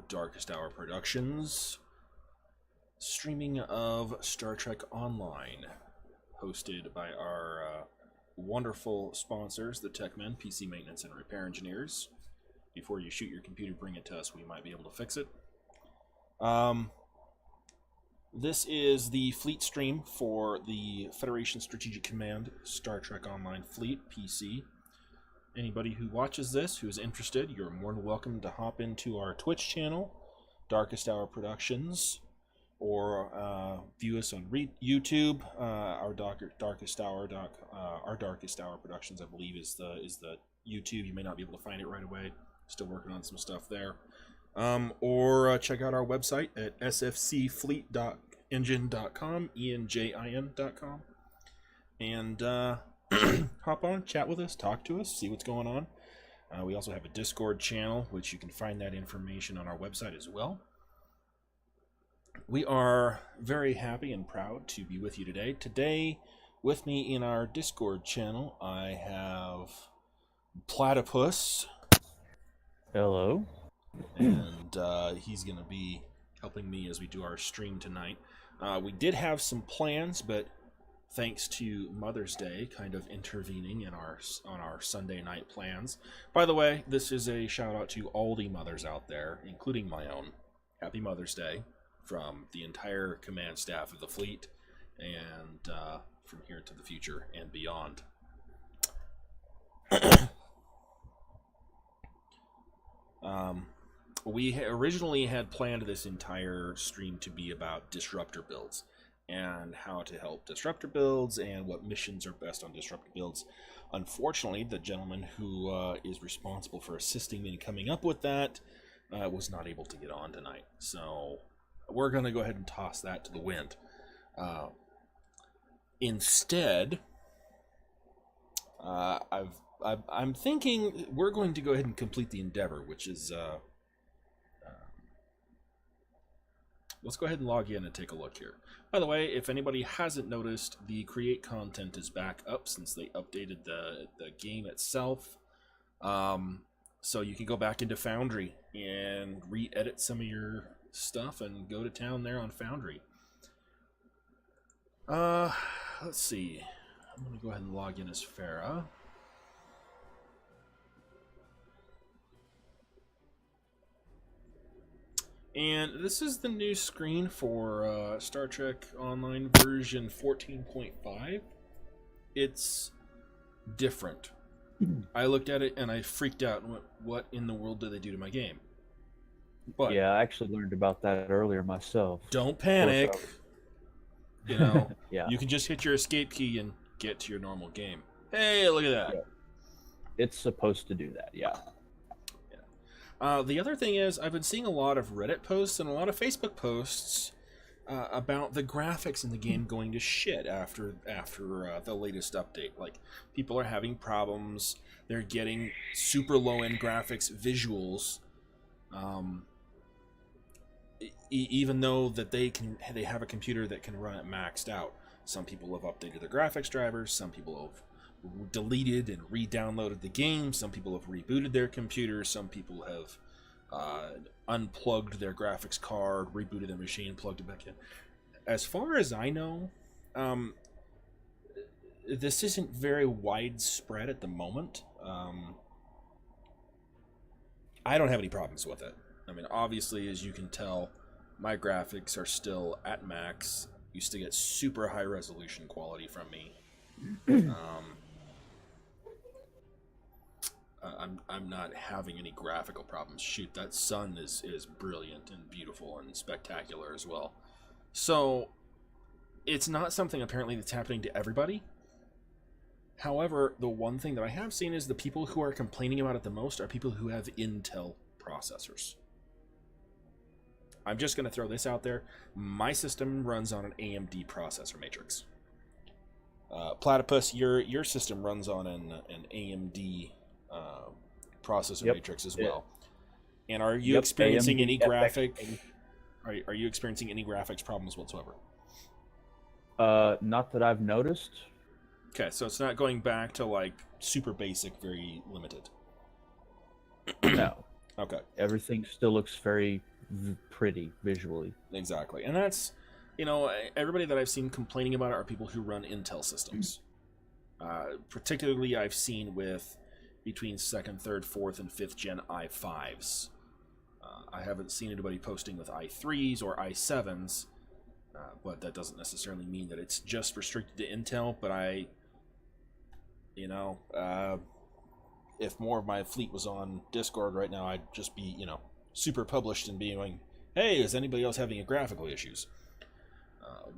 Darkest Hour Productions, streaming of Star Trek Online, hosted by our wonderful sponsors, the Techmen, PC Maintenance and Repair Engineers. Before you shoot your computer, bring it to us. We might be able to fix it. This is the fleet stream for the Federation Strategic Command Star Trek Online Fleet PC. Anybody who watches this, who is interested, you're more than welcome to hop into our Twitch channel, Darkest Hour Productions, or view us on YouTube. Our Darkest Hour Productions, I believe, is the YouTube. You may not be able to find it right away. Still working on some stuff there. Or check out our website at sfcfleet.engine.com, enjin.com, and hop on, chat with us, talk to us, see what's going on. We also have a Discord channel, which you can find that information on our website as well. We are very happy and proud to be with you today. Today, with me in our Discord channel, I have Platypus. Hello. And he's going to be helping me as we do our stream tonight. We did have some plans, but thanks to Mother's Day kind of intervening in on our Sunday night plans. By the way, this is a shout out to all the mothers out there, including my own. Happy Mother's Day from the entire command staff of the fleet, and from here to the future and beyond. We originally had planned this entire stream to be about Disruptor builds and how to help Disruptor builds and what missions are best on Disruptor builds. Unfortunately, the gentleman who is responsible for assisting me in coming up with that was not able to get on tonight. So we're going to go ahead and toss that to the wind. Instead, I'm thinking we're going to go ahead and complete the endeavor, which is let's go ahead and log in and take a look here. By the way, if anybody hasn't noticed, the create content is back up since they updated the game itself. So you can go back into Foundry and re-edit some of your stuff and go to town there on Foundry. Let's see. I'm going to go ahead and log in as Farah. And this is the new screen for Star Trek Online version 14.5. It's different. I looked at it and I freaked out and went, what in the world did they do to my game? But yeah, I actually learned about that earlier myself. Don't panic. You know, yeah. You can just hit your escape key and get to your normal game. Hey, look at that. Yeah. It's supposed to do that, yeah. The other thing is, I've been seeing a lot of Reddit posts and a lot of Facebook posts about the graphics in the game going to shit after the latest update. Like, people are having problems. They're getting super low-end graphics visuals, even though that they have a computer that can run it maxed out. Some people have updated their graphics drivers. Some people have deleted and re-downloaded the game. Some people have rebooted their computer. Some people have unplugged their graphics card, rebooted their machine, plugged it back in. As far as I know, this isn't very widespread at the moment. I don't have any problems with it. I mean, obviously, as you can tell, my graphics are still at max. You still get super high resolution quality from me. I'm not having any graphical problems. Shoot, that sun is brilliant and beautiful and spectacular as well. So it's not something apparently that's happening to everybody. However, the one thing that I have seen is the people who are complaining about it the most are people who have Intel processors. I'm just going to throw this out there. My system runs on an AMD processor matrix. Platypus, your system runs on an AMD processor matrix as well. And are you experiencing AMD any graphic? Are you experiencing any graphics problems whatsoever? Not that I've noticed. Okay, so it's not going back to like super basic, very limited. No. Okay. Everything still looks very pretty visually. Exactly. And that's, everybody that I've seen complaining about it are people who run Intel systems. Particularly I've seen with between 2nd, 3rd, 4th, and 5th gen i5s. I haven't seen anybody posting with i3s or i7s, but that doesn't necessarily mean that it's just restricted to Intel, but if more of my fleet was on Discord right now, I'd just be, super published and being like, hey, is anybody else having graphical issues?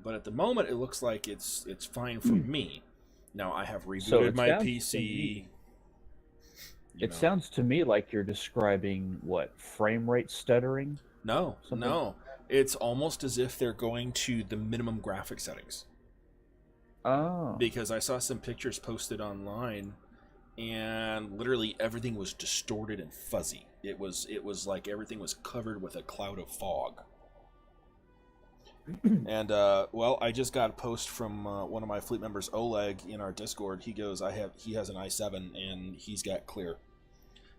But at the moment, it looks like it's fine for me. Now, I have rebooted my PC. It sounds to me like you're describing, what, frame rate stuttering? No. It's almost as if they're going to the minimum graphic settings. Oh. Because I saw some pictures posted online, and literally everything was distorted and fuzzy. It was like everything was covered with a cloud of fog. And I just got a post from one of my fleet members, Oleg, in our Discord. He goes, he has an i7 and he's got clear.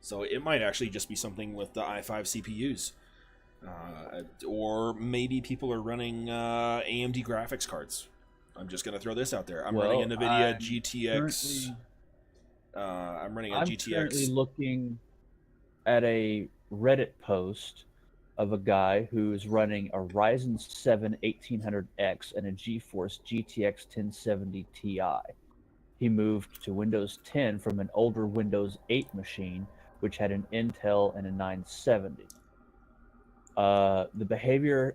So it might actually just be something with the i5 CPUs, or maybe people are running AMD graphics cards. I'm just gonna throw this out there. I'm running a NVIDIA GTX. I'm running a GTX. I'm currently looking at a Reddit post of a guy who's running a Ryzen 7 1800X and a GeForce GTX 1070 Ti. He moved to Windows 10 from an older Windows 8 machine, which had an Intel and a 970.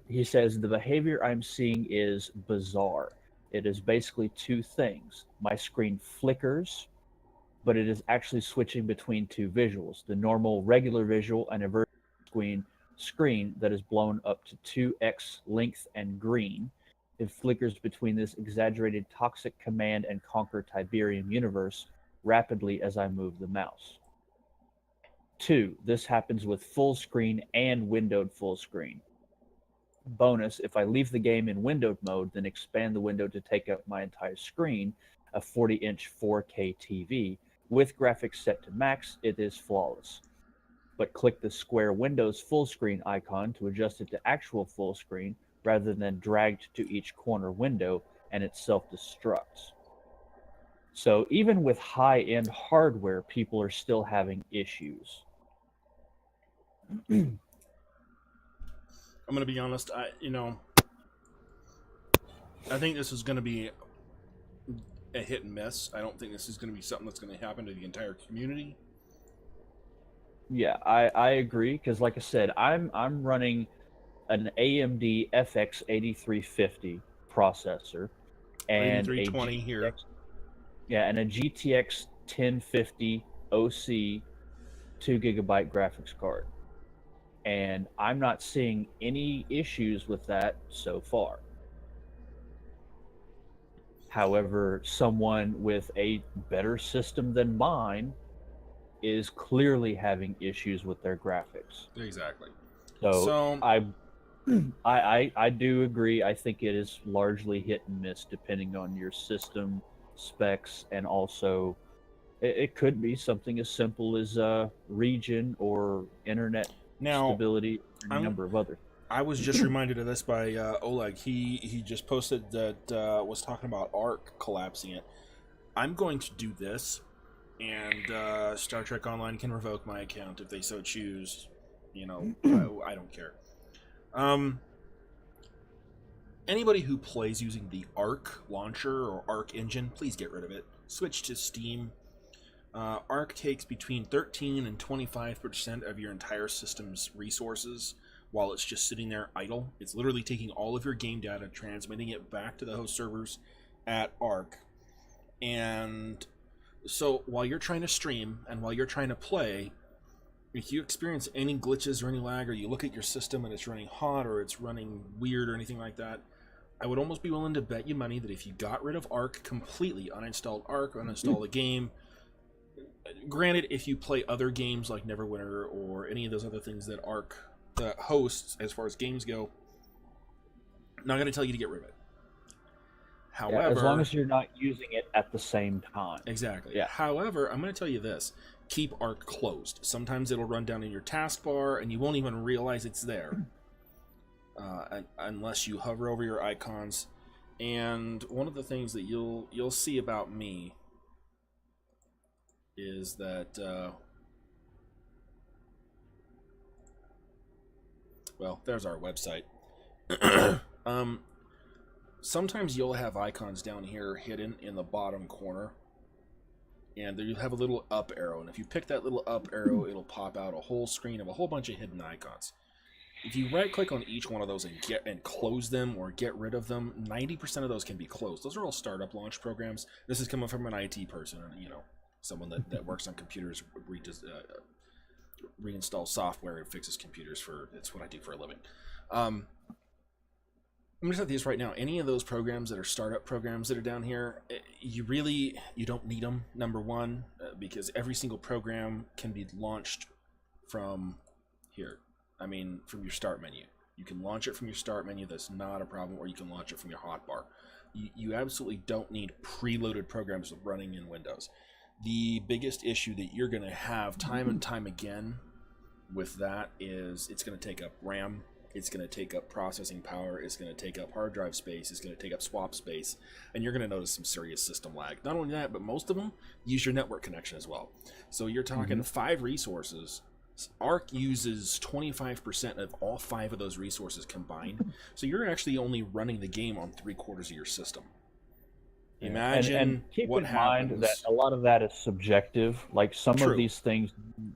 He says, the behavior I'm seeing is bizarre. It is basically two things. My screen flickers, but it is actually switching between two visuals, the normal regular visual and a vertical screen that is blown up to 2x length and green. It flickers between this exaggerated toxic Command and Conquer Tiberium universe rapidly as I move the mouse. 2, this happens with full screen and windowed full screen. Bonus, if I leave the game in windowed mode, then expand the window to take up my entire screen, a 40-inch 4K TV, with graphics set to max, it is flawless. But click the square Windows full screen icon to adjust it to actual full screen rather than dragged to each corner window, and it self-destructs. So even with high-end hardware, people are still having issues. I'm going to be honest, I think this is going to be a hit and miss. I don't think this is going to be something that's going to happen to the entire community. Yeah, I agree, because like I said, I'm running an AMD FX 8350 processor and 8320 here. Yeah, and a GTX 1050 OC 2GB graphics card. And I'm not seeing any issues with that so far. However, someone with a better system than mine is clearly having issues with their graphics. Exactly. So I do agree. I think it is largely hit and miss depending on your system specs, and also it could be something as simple as region or internet stability, and a number of other. I was just reminded of this by Oleg. He just posted that was talking about Arc collapsing it. I'm going to do this, and Star Trek Online can revoke my account if they so choose. I don't care. Anybody who plays using the Arc launcher or Arc engine, please get rid of it. Switch to Steam. Arc takes between 13 and 25% of your entire system's resources while it's just sitting there idle. It's literally taking all of your game data, transmitting it back to the host servers at Arc. And so while you're trying to stream and while you're trying to play, if you experience any glitches or any lag, or you look at your system and it's running hot or it's running weird or anything like that, I would almost be willing to bet you money that if you got rid of Arc completely, uninstalled Arc, uninstalled the game, granted, if you play other games like Neverwinter or any of those other things that Arc hosts as far as games go, I'm not going to tell you to get rid of it. However, as long as you're not using it at the same time. Exactly. Yeah. However, I'm going to tell you this. Keep Arc closed. Sometimes it'll run down in your taskbar and you won't even realize it's there. unless you hover over your icons. And one of the things that you'll see about me is that well, there's our website. Sometimes you'll have icons down here hidden in the bottom corner, and you have a little up arrow, and if you pick that little up arrow, it'll pop out a whole screen of a whole bunch of hidden icons. If you right click on each one of those and close them or get rid of them, 90% of those can be closed. Those are all startup launch programs. This is coming from an IT person, you know, someone that works on computers, reinstall software and fixes computers. It's what I do for a living. I'm going to tell you this right now. Any of those programs that are startup programs that are down here, you don't need them, number one, because every single program can be launched from here. I mean, from your start menu. You can launch it from your start menu. That's not a problem. Or you can launch it from your hotbar. You absolutely don't need preloaded programs running in Windows. The biggest issue that you're going to have time and time again with that is it's going to take up RAM. It's going to take up processing power. It's going to take up hard drive space. It's going to take up swap space. And you're going to notice some serious system lag. Not only that, but most of them use your network connection as well. So you're talking 5 resources. Arc uses 25% of all 5 of those resources combined. So you're actually only running the game on 3/4 of your system. Imagine and keep what in happens. mind that a lot of that is subjective. Like some of these things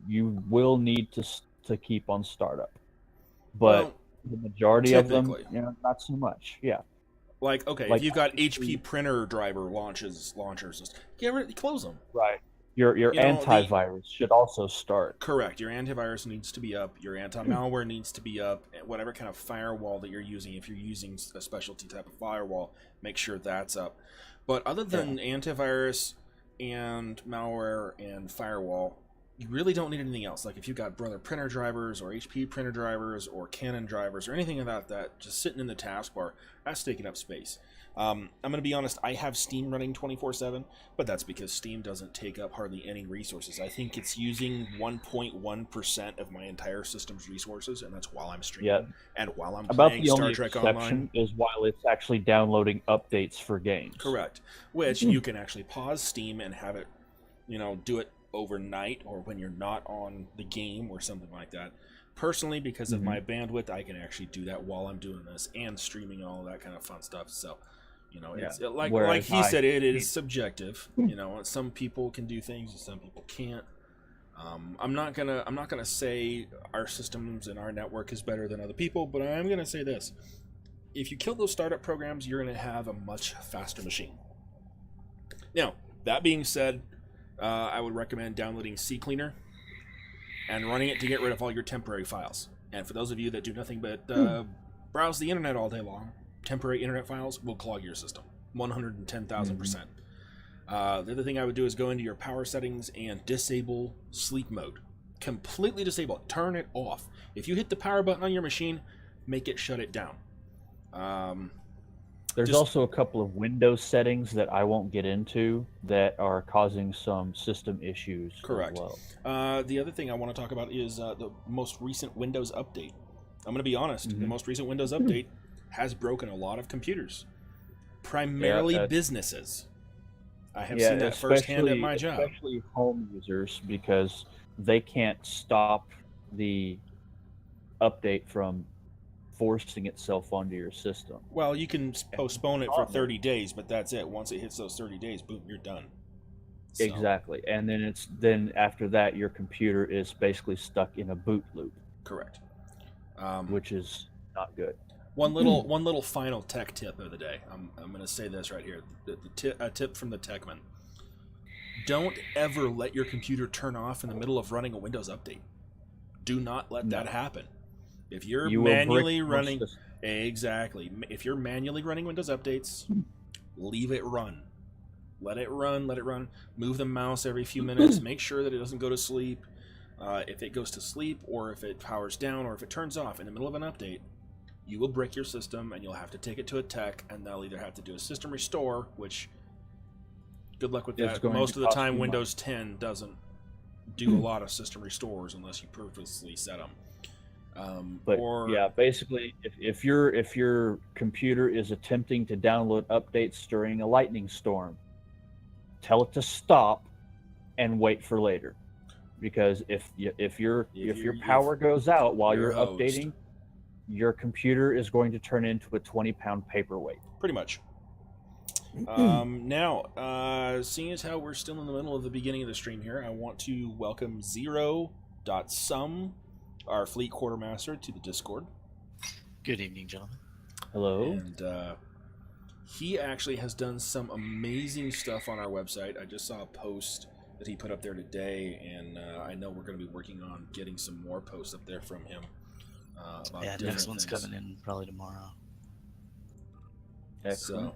you will need to keep on startup. But the majority of them, not so much. Yeah. Like, okay, if you've got HP printer driver launchers, close them. Right. Your antivirus should also start. Correct. Your antivirus needs to be up. Your anti-malware needs to be up. Whatever kind of firewall that you're using, if you're using a specialty type of firewall, make sure that's up. But other than antivirus and malware and firewall, you really don't need anything else. Like if you've got Brother printer drivers or HP printer drivers or Canon drivers or anything about that just sitting in the taskbar, that's taking up space. I'm going to be honest, I have Steam running 24/7, but that's because Steam doesn't take up hardly any resources. I think it's using 1.1% of my entire system's resources, and that's while I'm streaming and while I'm playing Star Trek Online. About the only exception is while it's actually downloading updates for games. Correct. Which you can actually pause Steam and have it, do it overnight or when you're not on the game or something like that. Personally, because of my bandwidth, I can actually do that while I'm doing this and streaming and all that kind of fun stuff. So, it's like he said, it is subjective. Some people can do things and some people can't. I'm not gonna say our systems and our network is better than other people, but I'm gonna say this: if you kill those startup programs, you're gonna have a much faster machine. Now, that being said, I would recommend downloading CCleaner and running it to get rid of all your temporary files. And for those of you that do nothing but browse the internet all day long, temporary internet files will clog your system 110,000%. The other thing I would do is go into your power settings and disable sleep mode. Completely disable it. Turn it off. If you hit the power button on your machine, make it shut it down. There's also a couple of Windows settings that I won't get into that are causing some system issues. Correct. As well. The other thing I want to talk about is the most recent Windows update. I'm going to be honest. The most recent Windows update has broken a lot of computers, primarily businesses. I have seen that firsthand at my job. Especially home users, because they can't stop the update from forcing itself onto your system. Well, you can postpone it for 30 days, but that's it. Once it hits those 30 days, boom, you're done. So. Exactly. And then after that, your computer is basically stuck in a boot loop. Correct. Which is not good. One little final tech tip of the day. I'm going to say this right here. A tip from the Techman. Don't ever let your computer turn off in the middle of running a Windows update. Do not let that happen. If you're manually running, if you're manually running Windows updates, leave it run. Let it run. Move the mouse every few minutes. Make sure that it doesn't go to sleep. If it goes to sleep, or if it powers down, or if it turns off in the middle of an update, you will brick your system, and you'll have to take it to a tech, and they'll either have to do a system restore, which, good luck with that. Most of the time, Windows 10 doesn't do a lot of system restores unless you purposely set them. But or yeah, basically, if your computer is attempting to download updates during a lightning storm, tell it to stop and wait for later. Because if your power goes out while you're you're hosed. updating, your computer is going to turn into a 20-pound paperweight. Pretty much. Now, seeing as how we're still in the middle of the beginning of the stream here, I want to welcome Zero.sum, our fleet quartermaster, to the Discord. Good evening, gentlemen. Hello. And he actually has done some amazing stuff on our website. I just saw a post that he put up there today, and I know we're going to be working on getting some more posts up there from him. About Next one's things. coming in probably tomorrow. Excellent.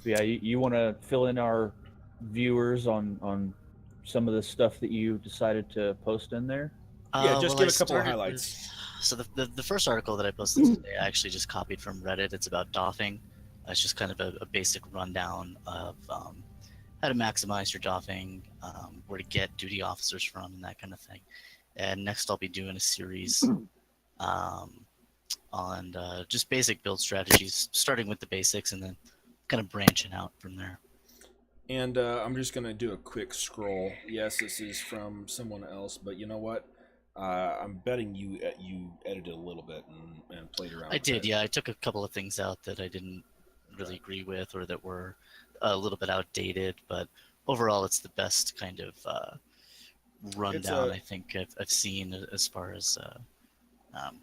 So, Yeah, you want to fill in our viewers on some of the stuff that you decided to post in there? Yeah, just well, give a couple of highlights. So the first article that I posted today, I actually just copied from Reddit. It's about doffing. It's just kind of a basic rundown of how to maximize your doffing, where to get duty officers from, and that kind of thing. And next I'll be doing a series on just basic build strategies, starting with the basics and then kind of branching out from there. And I'm just going to do a quick scroll. Yes, this is from someone else, but you know what? I'm betting you edited a little bit and played around. I did, yeah. I took a couple of things out that I didn't really agree with or that were a little bit outdated, but overall it's the best kind of rundown I think I've seen as far as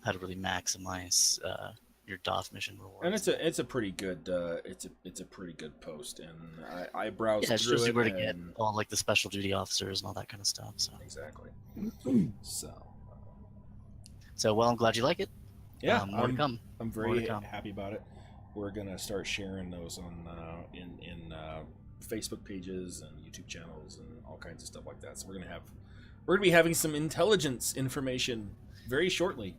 how to really maximize your DOF mission rewards. And it's a pretty good it's a pretty good post, and I browsed it through shows you where to and get all like the special duty officers and all that kind of stuff. So exactly. So well, I'm glad you like it. Yeah, more to come. I'm very happy about it. We're gonna start sharing those on in Facebook pages and YouTube channels and all kinds of stuff like that. So we're gonna be having some intelligence information very shortly.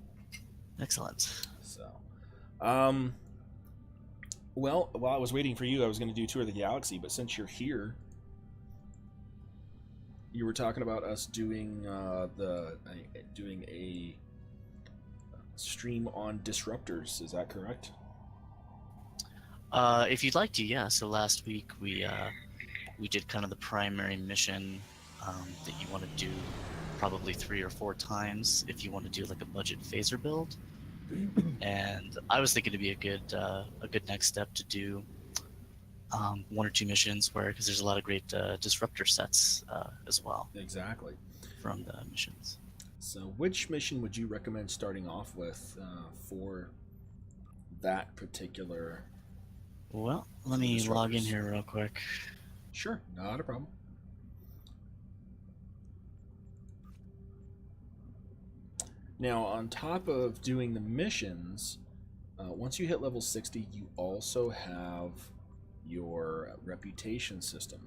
Excellent. So, well, while I was waiting for you, I was going to do Tour of the Galaxy, but since you're here, you were talking about us doing doing a stream on Disruptors. Is that correct? If you'd like to, yeah. So last week we did kind of the primary mission that you want to do probably 3 or 4 times if you want to do like a budget phaser build. And I was thinking it'd be a good next step to do 1 or 2 missions because there's a lot of great disruptor sets as well. Exactly. From the missions. So which mission would you recommend starting off with for that particular? Well, let me log in here real quick. Sure, not a problem. Now, on top of doing the missions, once you hit level 60, you also have your reputation system,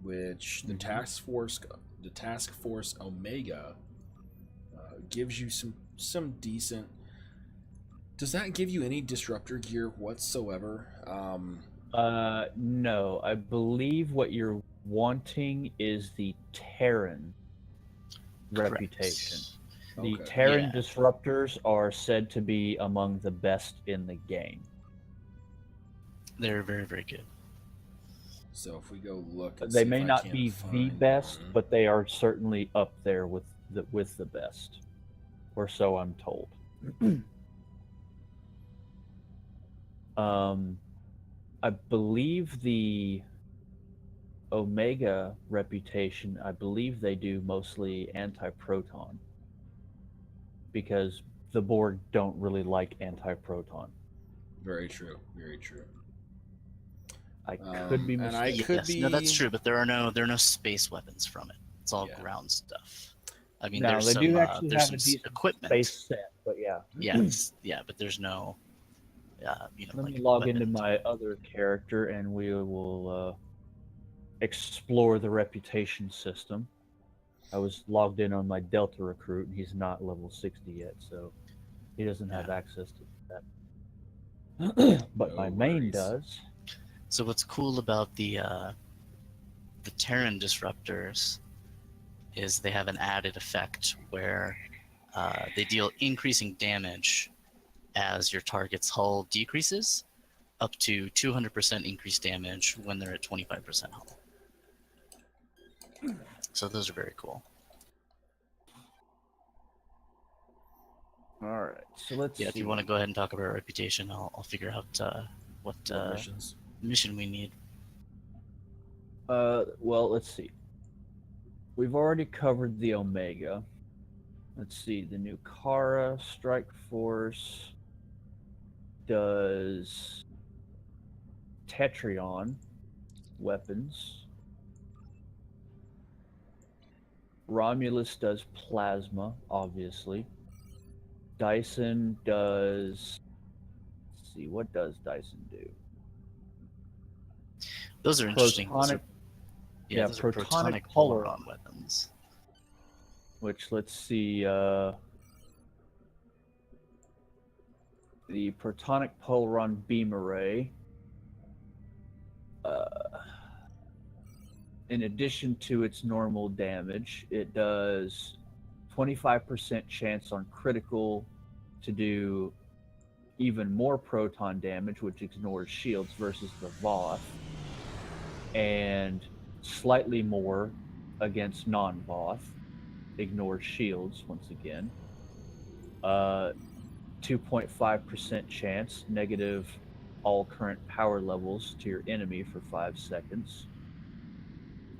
which the task force Omega gives you some decent. Does that give you any disruptor gear whatsoever? No. I believe what you're wanting is the Terran reputation. The Terran disruptors are said to be among the best in the game. They're very, very good. So if we go look, they may not be the best, but they are certainly up there with the best, or so I'm told. I believe the Omega reputation, I believe they do mostly anti-proton, because the Borg don't really like anti-proton. Very true. Very true. I could be mistaken. And I could be. No, that's true, but there are no space weapons from it. It's all ground stuff. I mean, no, there's they do actually there's have some a equipment. Space set, but yeah. Yeah, but there's no. Let me log into my other character, and we will explore the reputation system. I was logged in on my Delta recruit, and he's not level 60 yet, so he doesn't have access to that. But my main does. So what's cool about the Terran disruptors is they have an added effect where They deal increasing damage as your target's hull decreases, up to 200% increased damage when they're at 25% hull. So those are very cool. All right, so let's see. If you want to go ahead and talk about our reputation, I'll figure out what missions. mission we need. Well, let's see. We've already covered the Omega. Let's see. The new Kara Strike Force does Tetrion weapons. Romulus does plasma, obviously. Dyson does. Let's see, what does Dyson do? Those are interesting. Protonic. Those are protonic Polaron weapons. Which, let's see, the Protonic Polaron Beam Array, in addition to its normal damage, it does 25% chance on critical to do even more proton damage, which ignores shields versus the Voth, and slightly more against non-Voth, ignores shields once again. 2.5% chance negative all current power levels to your enemy for 5 seconds.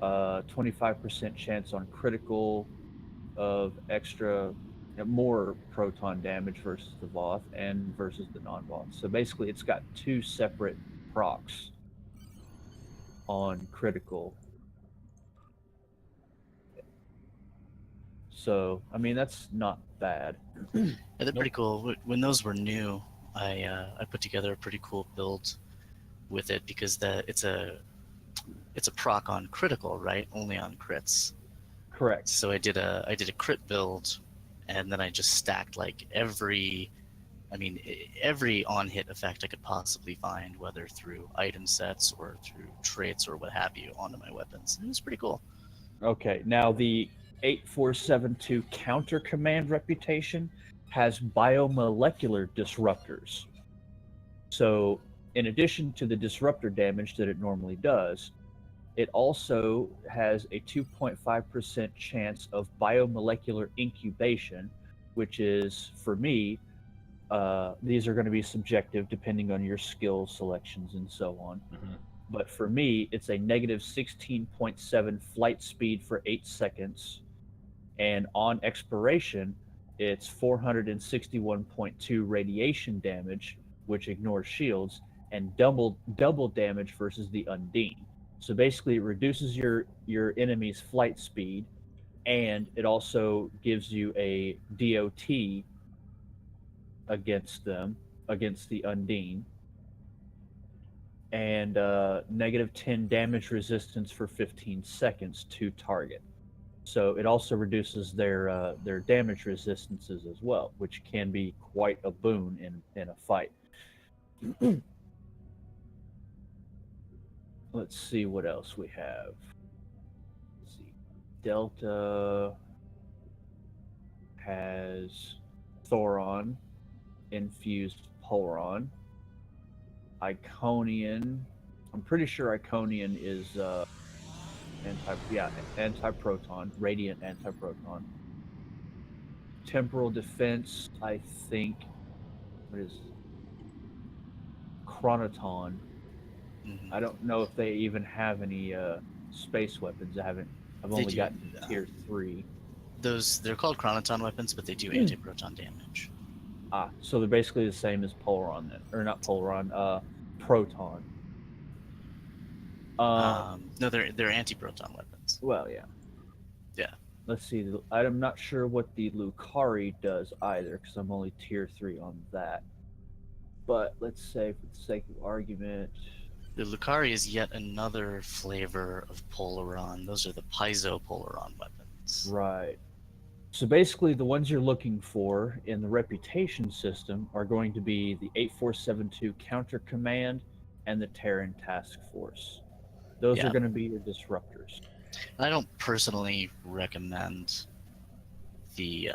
25% chance on critical of more proton damage versus the Voth and versus the non-Voth. So basically it's got 2 separate procs on critical. So, I mean, that's not bad. Yeah, they're pretty cool. When those were new, I put together a pretty cool build with it because it's a proc on critical, right? Only on crits. Correct. So I did a crit build, and then I just stacked like every on-hit effect I could possibly find, whether through item sets or through traits or what have you, onto my weapons. It was pretty cool. Okay, now the 8472 counter command reputation has biomolecular disruptors. So in addition to the disruptor damage that it normally does, it also has a 2.5% chance of biomolecular incubation, which is, for me, these are going to be subjective depending on your skill selections and so on. Mm-hmm. But for me, it's a negative 16.7 flight speed for 8 seconds. And on expiration, it's 461.2 radiation damage, which ignores shields, and double damage versus the Undine. So basically, it reduces your enemy's flight speed, and it also gives you a DOT against the Undine, and negative 10 damage resistance for 15 seconds to target. So it also reduces their damage resistances as well, which can be quite a boon in a fight. Let's see what else we have. Let's see. Delta has Thoron, infused Polaron. Iconian, I'm pretty sure Iconian is anti-proton, radiant anti-proton. Temporal defense, I think, what is Chronoton. Mm-hmm. I don't know if they even have any space weapons. I've only gotten to tier 3. They're called Chronoton weapons, but they do anti-proton damage. So they're basically the same as Polaron then, or not Polaron, Proton. No, they're anti-proton weapons. Well, yeah. Yeah. Let's see. I'm not sure what the Lucari does either, because I'm only tier 3 on that. But let's say, for the sake of argument, the Lucari is yet another flavor of Polaron. Those are the Piezo Polaron weapons. Right. So basically, the ones you're looking for in the reputation system are going to be the 8472 Counter Command and the Terran Task Force. Those are going to be your disruptors. I don't personally recommend the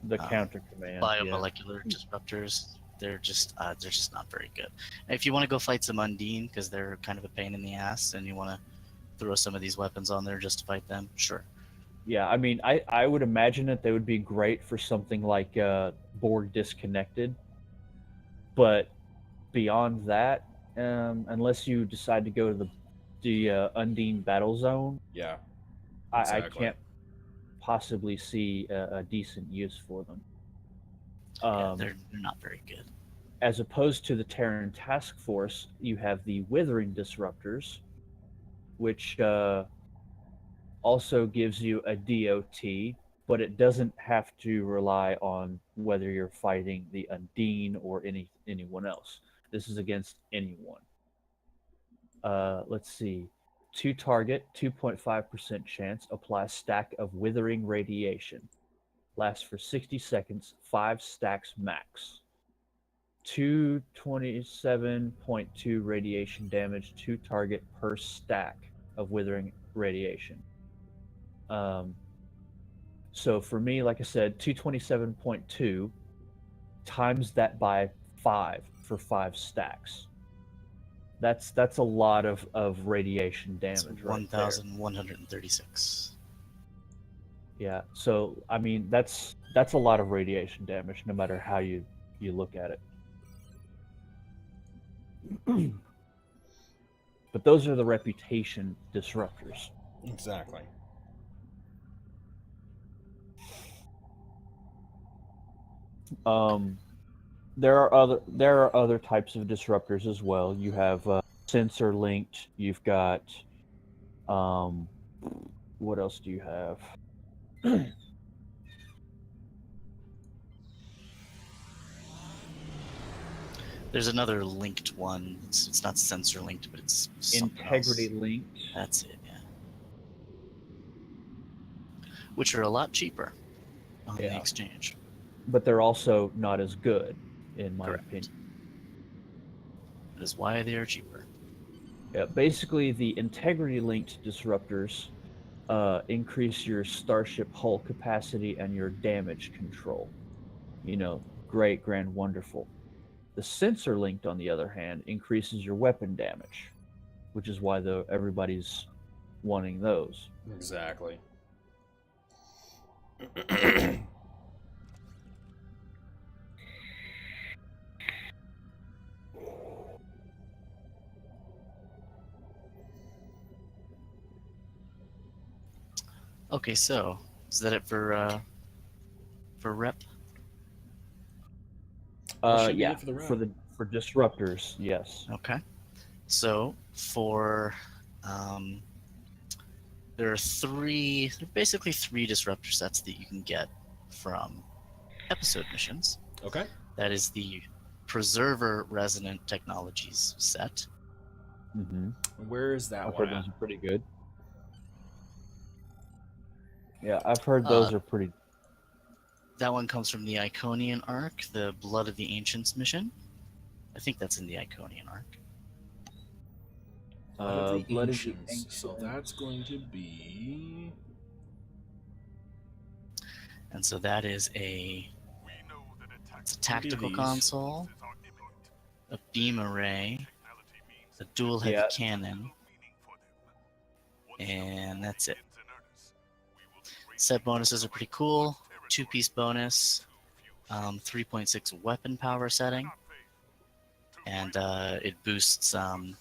The counter command. biomolecular disruptors. They're just not very good. And if you want to go fight some Undine because they're kind of a pain in the ass, and you want to throw some of these weapons on there just to fight them, sure. Yeah, I mean, I would imagine that they would be great for something like Borg Disconnected, but beyond that, unless you decide to go to the Undine Battle Zone, Yeah, I exactly. can't possibly see a decent use for them. Yeah, they're not very good. As opposed to the Terran Task Force, you have the Withering Disruptors, which also gives you a DOT, but it doesn't have to rely on whether you're fighting the Undine or anyone else. This is against anyone. Let's see. 2 target, 2.5% chance, apply stack of Withering Radiation. Lasts for 60 seconds, 5 stacks max. 227.2 radiation damage to target per stack of Withering Radiation. So for me, like I said, 227.2 times that by 5 for 5 stacks. That's a lot of radiation damage right there. 1,136. Yeah. So I mean that's a lot of radiation damage no matter how you look at it. But those are the reputation disruptors. Exactly. There are other types of disruptors as well. You have sensor linked. You've got what else do you have? There's another linked one. It's not sensor linked, but it's Integrity else. linked. That's it, yeah. Which are a lot cheaper on the exchange. But they're also not as good, in my opinion. That is why they are cheaper. Yeah, basically the integrity linked disruptors increase your starship hull capacity and your damage control. Great, grand, wonderful. The sensor linked, on the other hand, increases your weapon damage, which is why everybody's wanting those. Exactly. Okay, so is that it for rep? Yeah, for disruptors, yes. Okay. So for there are basically three disruptor sets that you can get from episode missions. Okay. That is the Preserver Resonant Technologies set. Mm-hmm. Where is that I've one heard at? those are pretty good. Yeah, I've heard those are pretty. That one comes from the Iconian Arc, the Blood of the Ancients mission. I think that's in the Iconian Arc. Blood of the Ancients. So that's going to be. And so that is it's a tactical console, a beam array, a dual heavy cannon, and that's it. Set bonuses are pretty cool. 2-piece bonus, 3.6 weapon power setting, and it boosts the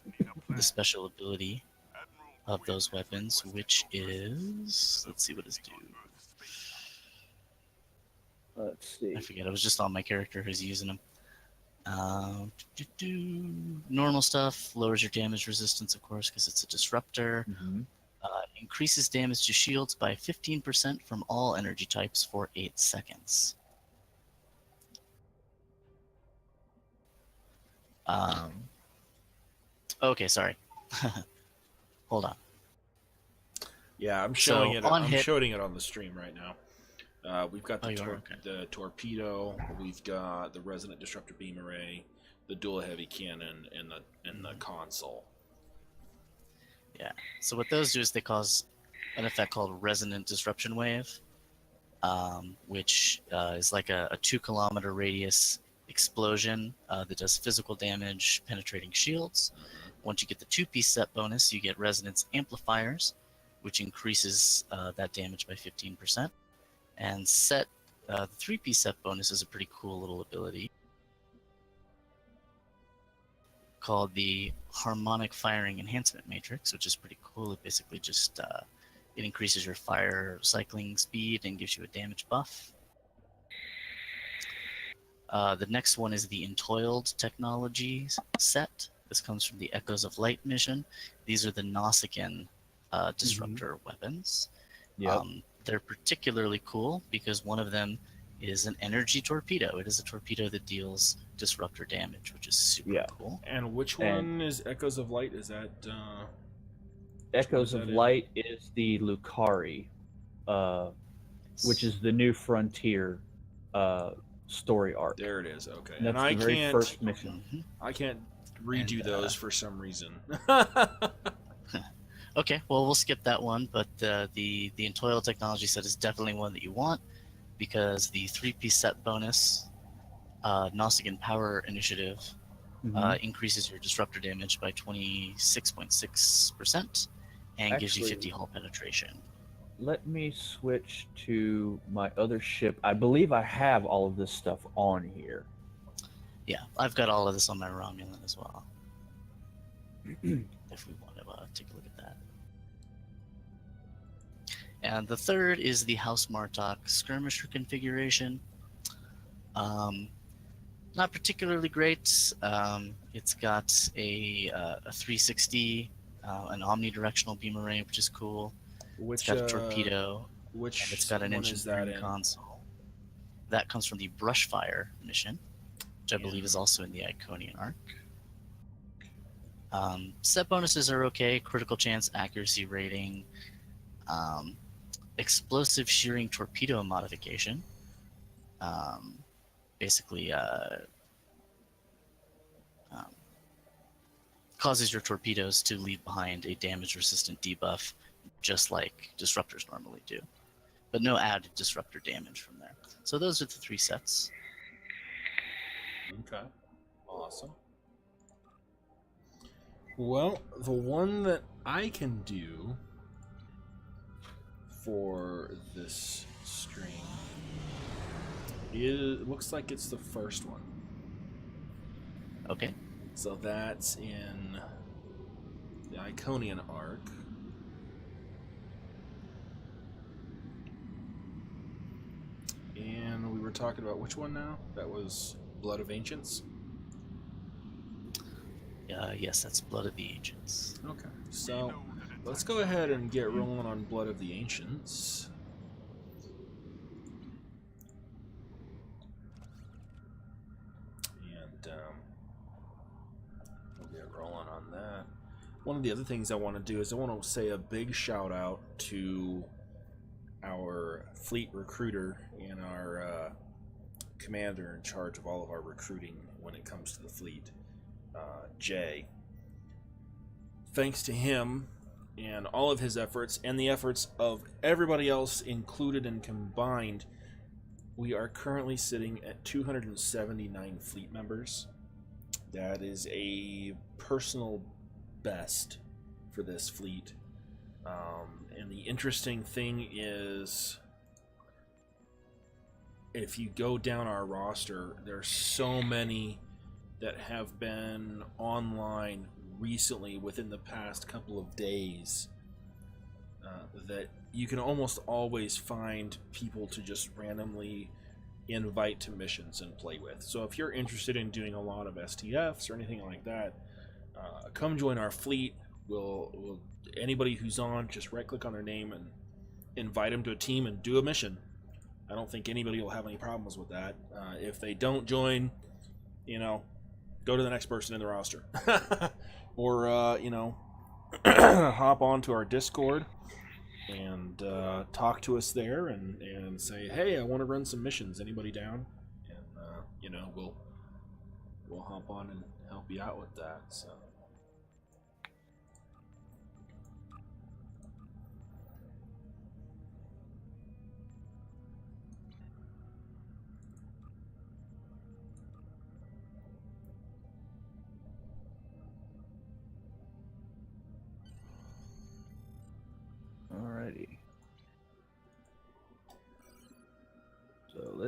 special ability of those weapons, which is, let's see what it's due. Let's see. I forget. I was just on my character who's using them. Normal stuff lowers your damage resistance, of course, because it's a disruptor. Mm-hmm. Increases damage to shields by 15% from all energy types for 8 seconds. Okay, sorry. Hold on. Yeah, I'm showing it. I'm showing it on the stream right now. We've got the torpedo. We've got the resonant disruptor beam array, the dual heavy cannon, and the console. Yeah. So what those do is they cause an effect called resonant disruption wave, which is like a 2-kilometer radius explosion that does physical damage, penetrating shields. Once you get the 2-piece set bonus, you get resonance amplifiers, which increases that damage by 15%. And the 3-piece set bonus is a pretty cool little ability called the Harmonic Firing Enhancement Matrix, which is pretty cool. It basically just it increases your fire cycling speed and gives you a damage buff. The next one is the Entoiled Technology set. This comes from the Echoes of Light mission. These are the Nausicaan Disruptor weapons. Yep. They're particularly cool because one of them is an energy torpedo. It is a torpedo that deals disruptor damage, which is super cool. And which one is Echoes of Light? Is that Echoes of Light is the Lucari, which is the New Frontier story arc. There it is. Okay. And that's the very first mission. I can't redo those for some reason. Okay, well, we'll skip that one, but the Entoiled Technology set is definitely one that you want because the 3-piece set bonus, Nausicaan Power Initiative, increases your disruptor damage by 26.6% and gives you 50 hull penetration. Let me switch to my other ship. I believe I have all of this stuff on here. Yeah, I've got all of this on my Romulan as well. If we want to take a look at that. And the third is the House Martok Skirmisher configuration. Not particularly great. It's got a 360, an omnidirectional beam array, which is cool. It's got a torpedo, and it's got an engine console. That comes from the Brushfire mission, which I believe is also in the Iconian arc. Set bonuses are okay. Critical chance, accuracy rating, explosive shearing torpedo modification. Basically, causes your torpedoes to leave behind a damage-resistant debuff, just like disruptors normally do, but no added disruptor damage from there. So those are the 3 sets. Okay, awesome. Well, the one that I can do for this stream looks like it's the first one. Okay. So that's in the Iconian arc. And we were talking about which one now? That was Blood of Ancients? Yes, that's Blood of the Ancients. Okay, so let's go ahead and get rolling on Blood of the Ancients. And we'll get rolling on that. One of the other things I want to do is I want to say a big shout out to our fleet recruiter and our commander in charge of all of our recruiting when it comes to the fleet, Jay. Thanks to him and all of his efforts and the efforts of everybody else included and combined, we are currently sitting at 279 fleet members. That is a personal best for this fleet. And the interesting thing is, if you go down our roster, there's so many that have been online recently within the past couple of days that you can almost always find people to just randomly invite to missions and play with. So if you're interested in doing a lot of STFs or anything like that, come join our fleet. We'll anybody who's on, just right click on their name and invite them to a team and do a mission. I don't think anybody will have any problems with that. If they don't join, go to the next person in the roster. Or, hop onto our Discord and talk to us there and say, hey, I want to run some missions. Anybody down? And, we'll hop on and help you out with that. So.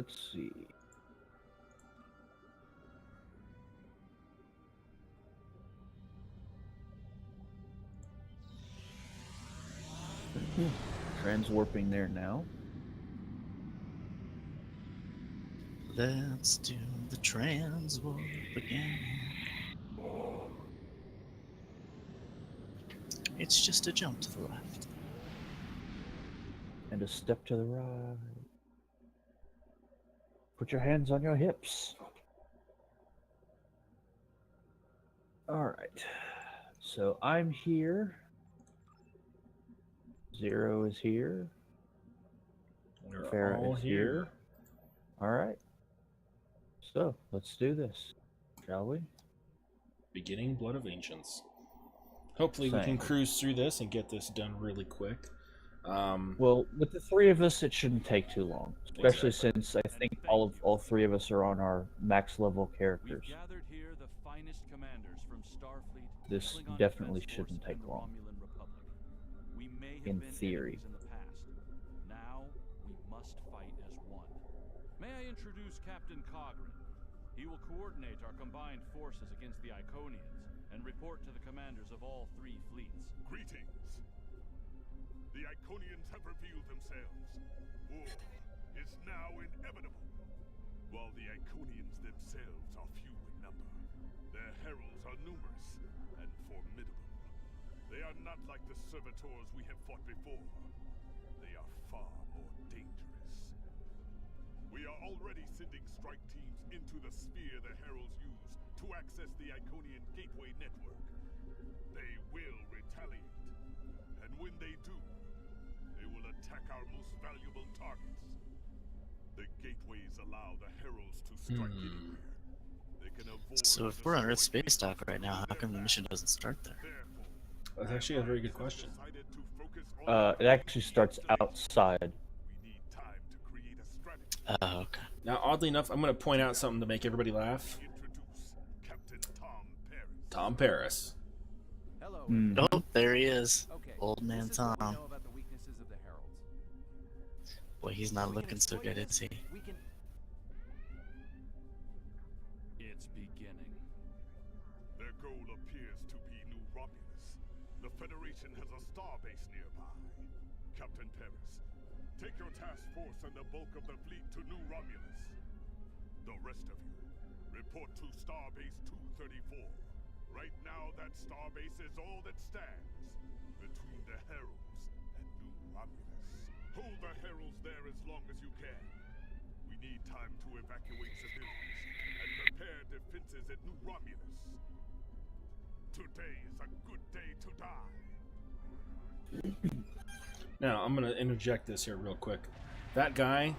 let's see. Transwarping there now. Let's do the transwarp again. It's just a jump to the left. And a step to the right. Put your hands on your hips. Alright. So I'm here. Zero is here. We're Farrah all is here. here. Alright. So, let's do this. Shall we? Beginning Blood of Ancients. Hopefully we can Same. cruise through this and get this done really quick. Well, with the three of us, it shouldn't take too long. Especially Exactly. since I think all three of us are on our max level characters. We've gathered here the finest commanders from Starfleet. This Klingon definitely Defense shouldn't Force, take and the long. Romulan Republic. We may have In been theory. enemies in the past. Now we must fight as one. May I introduce Captain Cogran? He will coordinate our combined forces against the Iconians and report to the commanders of all three fleets. Greetings. The Iconians have revealed themselves. War is now inevitable. While the Iconians themselves are few in number, their heralds are numerous and formidable. They are not like the servitors we have fought before. They are far more dangerous. We are already sending strike teams into the sphere the heralds use to access the Iconian gateway network. They will retaliate, and when they do, they will attack our most valuable targets. The gateways allow the heralds to strike anywhere. They can avoid So if we're on Earth space dock right now, how come the mission doesn't start there? That's actually a very good question. It actually starts outside. We need time to create a strategy. Oh, okay. Now, oddly enough, I'm going to point out something to make everybody laugh. Introduce Captain Tom Paris. Tom Paris. Hello. Mhm. Oh, there he is. Okay. Old man this is what we Tom. know about the weaknesses of the heralds. Boy, he's not We can looking so exploit good, it. is he? We can. It's beginning. Their goal appears to be New Romulus. The Federation has a starbase nearby. Captain Paris, take your task force and the bulk of the fleet to New Romulus. The rest of you, report to Starbase 234. Right now, that starbase is all that stands between the Heralds and New Romulus. Hold the Heralds there as long as you can. We need time to evacuate civilians and prepare defenses at New Romulus. Today is a good day to die. Now, I'm going to interject this here real quick. That guy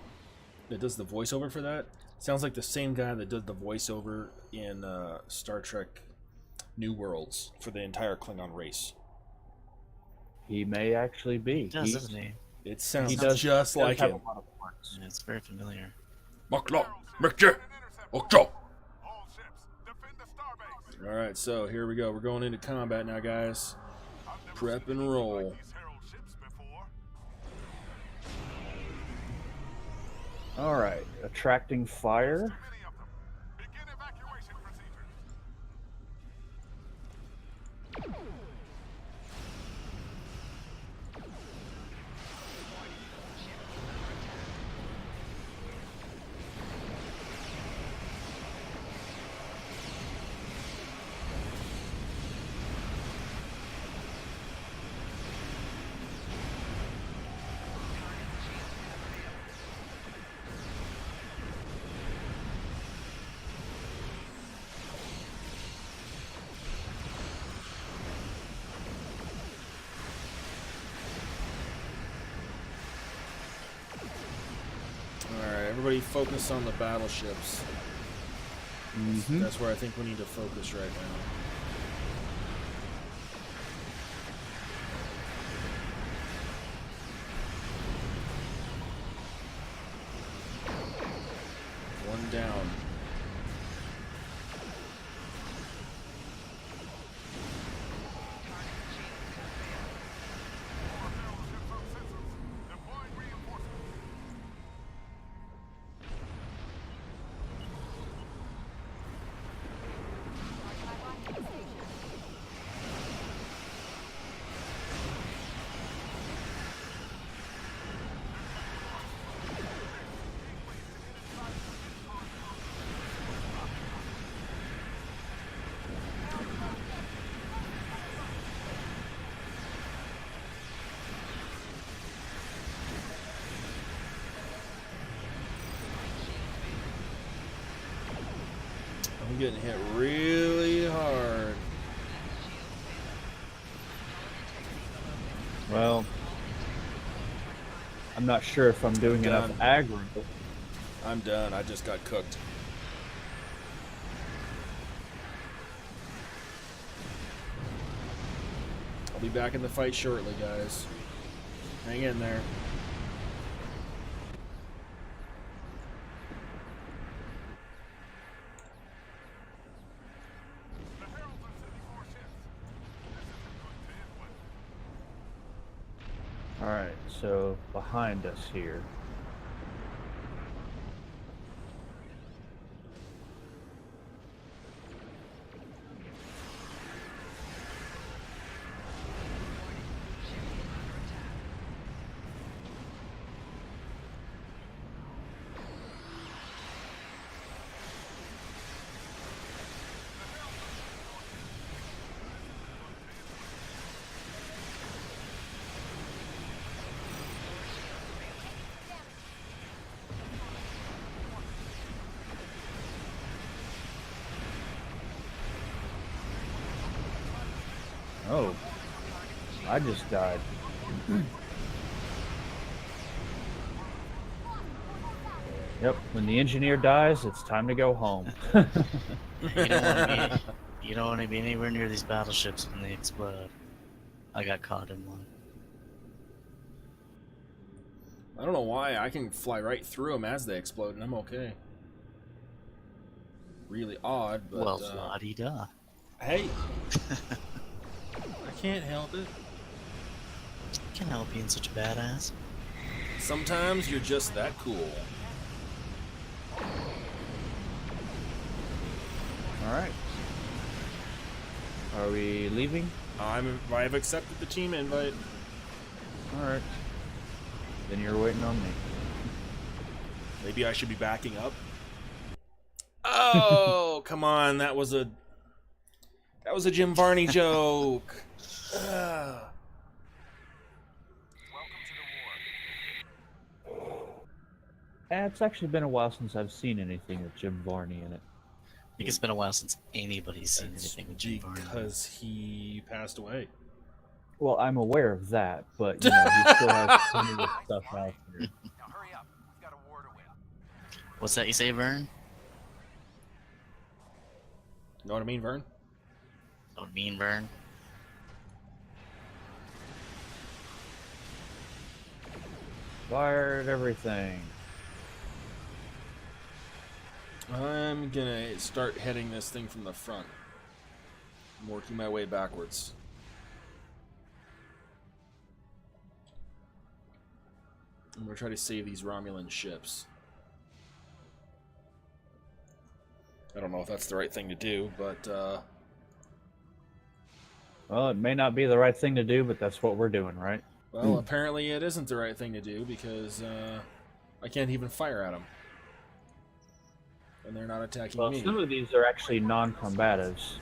that does the voiceover for that sounds like the same guy that did the voiceover in Star Trek New Worlds for the entire Klingon race. He may actually be. He does, doesn't he? It sounds He does just like have him. a lot of parts. Yeah, it's very familiar. Makla, Mekje, Okjo. All ships, defend the starbase. Alright, so here we go. We're going into combat now, guys. I've never Prep seen and anything roll. like these Herald ships before. Alright, attracting fire. Too many of them. Begin evacuation procedures. Alright, everybody focus on the battleships. Mhm. That's where I think we need to focus right now. One down. Deploying reinforcements. I'm getting hit really hard. Well, I'm not sure if I'm doing enough aggro. I'm done. I just got cooked. I'll be back in the fight shortly, guys. Hang in there. The Heralds are sending more ships. This isn't going to end well. Alright, so behind us here. Oh, I just died. Yep, when the engineer dies, it's time to go home. You don't want to be anywhere near these battleships when they explode. I got caught in one. I don't know why. I can fly right through them as they explode, and I'm okay. Really odd, but... Well, la-di-da. Hey! I can't help it. Can't help being such a badass. Sometimes you're just that cool. Alright. Are we leaving? I've accepted the team invite. Alright. Then you're waiting on me. Maybe I should be backing up. Oh, come on! That was a Jim Varney joke. Ugh. It's actually been a while since I've seen anything with Jim Varney in it. I think it's been a while since anybody's seen anything with Jim Varney. Because he passed away. Well, I'm aware of that, but you know, he still has plenty of stuff out there. Now hurry up. We've got a war to win. What's that you say, Vern? Know what I mean, Vern? Know what I mean, Vern? Fired everything. I'm gonna start heading this thing from the front. I'm working my way backwards. I'm gonna try to save these Romulan ships. I don't know if that's the right thing to do, but Well, it may not be the right thing to do, but that's what we're doing, right? well, apparently it isn't the right thing to do because I can't even fire at them. And they're not attacking Well, me. some of these are actually non-combatives.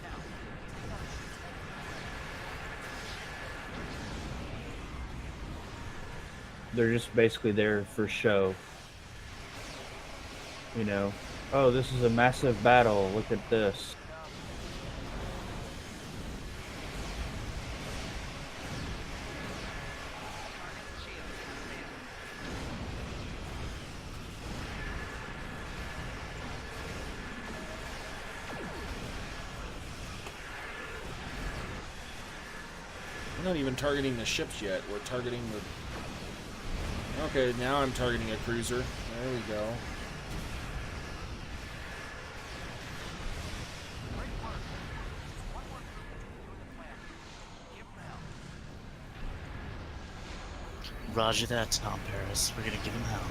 They're just basically there for show. You know, oh, this is a massive battle. Look at this. We're not even targeting the ships yet. We're targeting the... Okay, now I'm targeting a cruiser. There we go. Roger that, Tom Paris. We're gonna give him hell.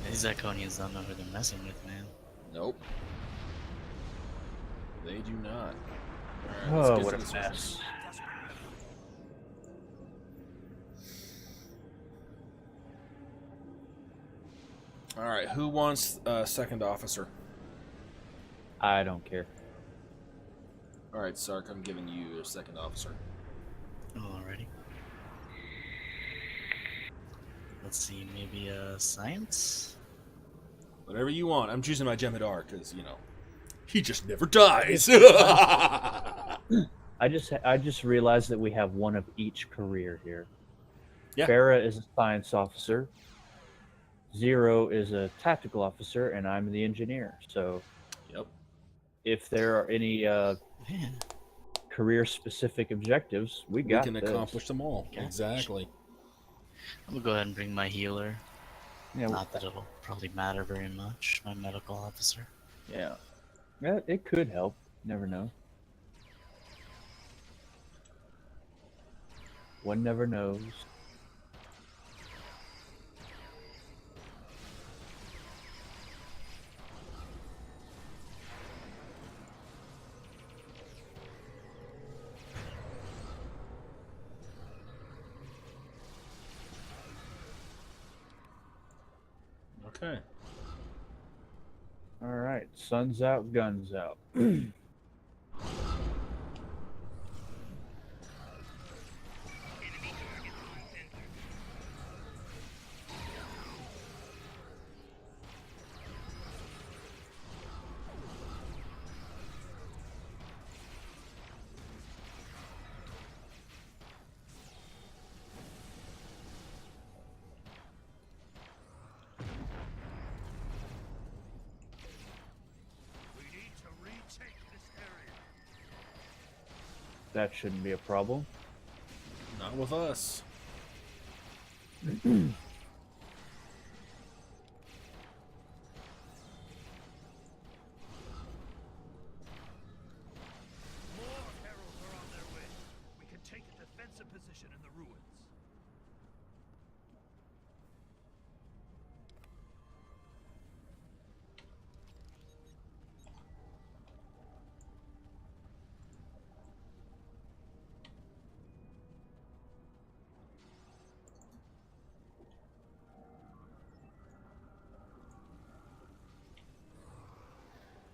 These Iconians don't know who they're messing with, man. Nope. They do not. Alright, let's Oh, get what to a this one. mess. Alright, who wants second officer? I don't care. Alright, Sark, I'm giving you second officer. Alrighty. Let's see, maybe science? Whatever you want. I'm choosing my Jem'Hadar because, you know, he just never dies. I just realized that we have one of each career here. Yeah. Farah is a science officer. Zero is a tactical officer, and I'm the engineer. So, Yep. if there are any Man, career-specific objectives, we We got can this. accomplish them all. Gotcha. Exactly. I'm gonna go ahead and bring my healer. Yeah, Not that it'll probably matter very much. My medical officer. yeah. Yeah, it could help. Never know. One never knows. Okay. All right, sun's out, guns out. We need to retake this area. That shouldn't be a problem. Not with us. More heralds are on their way. We can take a defensive position in the ruins.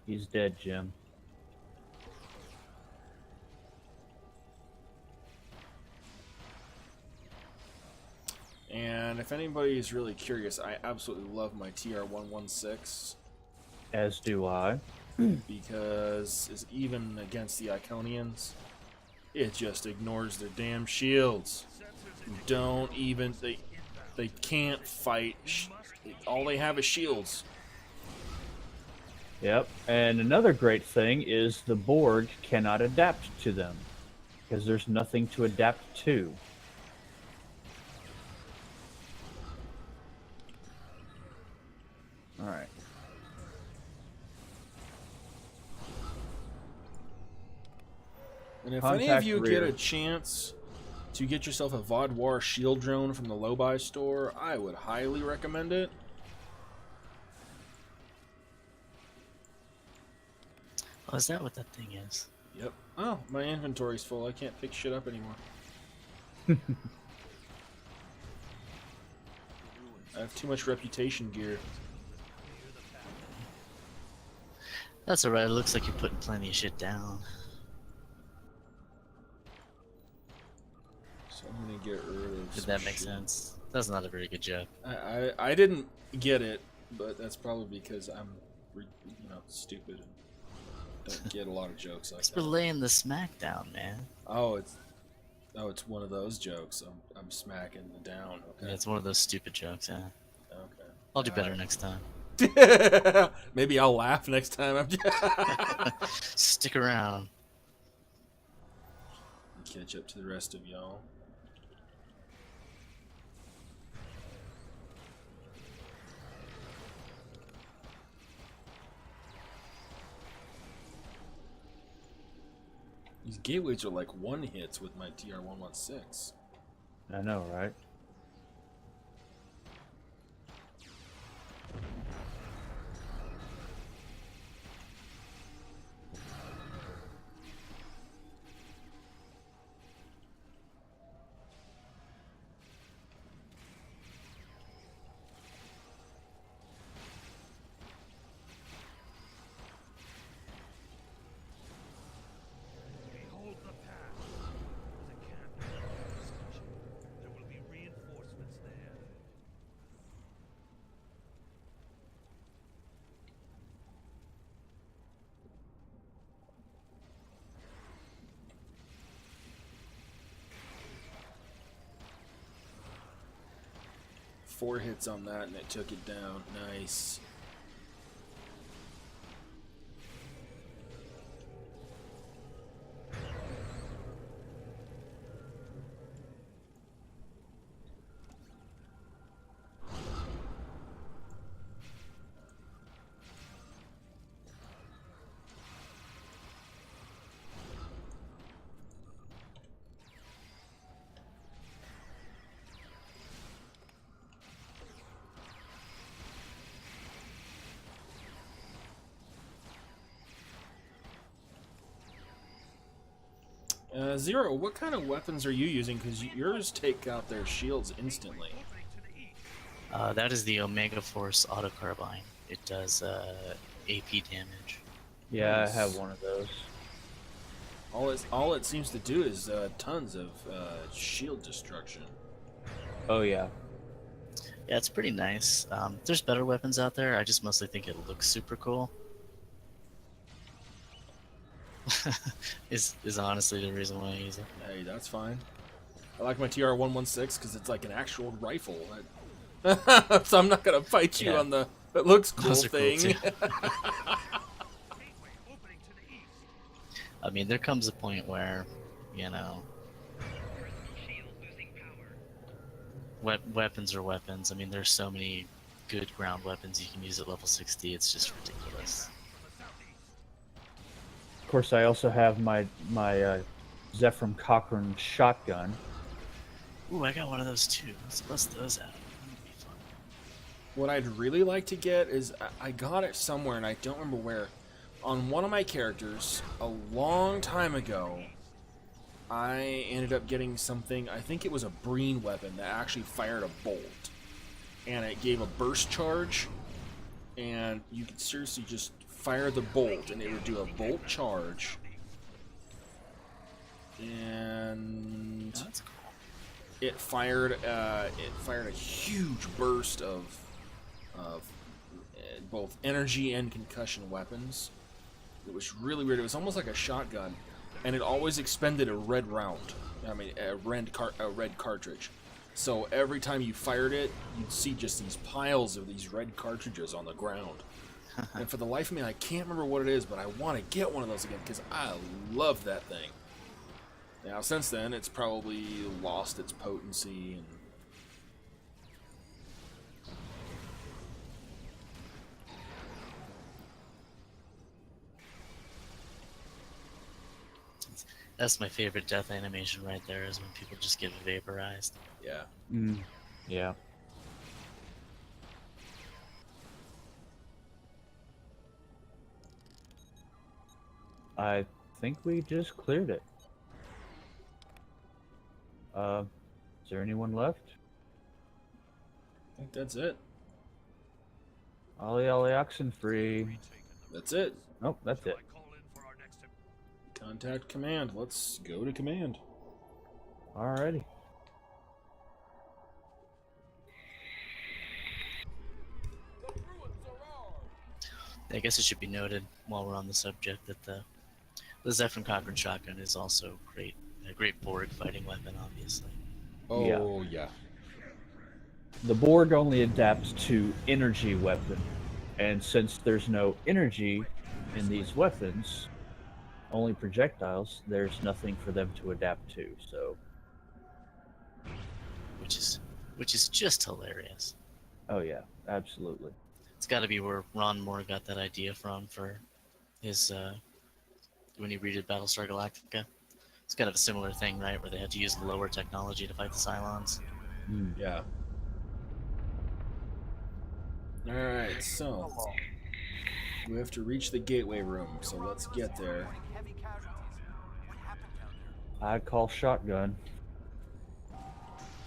He's dead, Jim. And if anybody is really curious, I absolutely love my TR-116 As do I. because it's even against the Iconians, it just ignores their damn shields. Don't even they can't fight. All they have is shields. Yep. And another great thing is the Borg cannot adapt to them because there's nothing to adapt to. All right. And if any of Contact you rear. get a chance to get yourself a Vodwar shield drone from the Low-Buy store, I would highly recommend it. Oh, is that what that thing is? Yep. Oh, my inventory's full. I can't pick shit up anymore. I have too much reputation gear. That's alright, it looks like you're putting plenty of shit down. So I'm gonna get rid of Did some that make shit. sense? That's not a very good joke. I didn't get it, but that's probably because I'm, stupid and don't get a lot of jokes like Thanks for that. laying the smack down, man. Oh, it's one of those jokes. I'm smacking the down. Yeah, Okay. it's one of those stupid jokes, yeah. Okay. I'll do better next time. Maybe I'll laugh next time. Stick around. Catch up to the rest of y'all. These gateways are like one hits with my TR-116. I know, right? 4 hits on that, and it took it down. Nice. Zero, what kind of weapons are you using? Because yours take out their shields instantly. That is the Omega Force Auto Carbine. It does AP damage. Yeah, Nice. I have one of those. All it seems to do is tons of shield destruction. Oh yeah. Yeah, it's pretty nice. There's better weapons out there. I just mostly think it looks super cool. is honestly the reason why I use it. Hey, that's fine. I like my TR-116 because it's like an actual rifle. So I'm not gonna fight you Yeah. on the "it looks cool" Those are cool, thing. too. I mean, there comes a point where, you know, weapons are weapons. I mean, there's so many good ground weapons you can use at level 60. It's just ridiculous. Of course, I also have my Zephram Cochrane shotgun. Ooh, I got one of those too. Let's bust those out. That'd be fun. What I'd really like to get is I got it somewhere and I don't remember where. On one of my characters a long time ago, I ended up getting something. I think it was a Breen weapon that actually fired a bolt, and it gave a burst charge, and you could seriously just fire the bolt, and it would do a bolt charge. And Oh, that's cool. it fired a huge burst of both energy and concussion weapons. It was really weird. It was almost like a shotgun, and it always expended a red round. I mean, a red cartridge. So every time you fired it, you'd see just these piles of these red cartridges on the ground. And for the life of me, I can't remember what it is, but I want to get one of those again because I love that thing. Now, since then, it's probably lost its potency. And That's my favorite death animation right there, is when people just get vaporized. yeah. Yeah. I think we just cleared it. Is there anyone left? I think that's it. Ollie Ollie Oxenfree. That's it. Nope, that's it. Contact command. Let's go to command. Alrighty. I guess it should be noted while we're on the subject that the Zephram Cochrane shotgun is also a great Borg fighting weapon, obviously. Oh, yeah. The Borg only adapts to energy weapon, and since there's no energy in these weapons, only projectiles, there's nothing for them to adapt to, so... Which is just hilarious. Oh yeah, absolutely. It's got to be where Ron Moore got that idea from for his when he redid Battlestar Galactica. It's kind of a similar thing, right, where they had to use lower technology to fight the Cylons. Yeah. Alright, so we have to reach the gateway room, so let's get there. I call shotgun.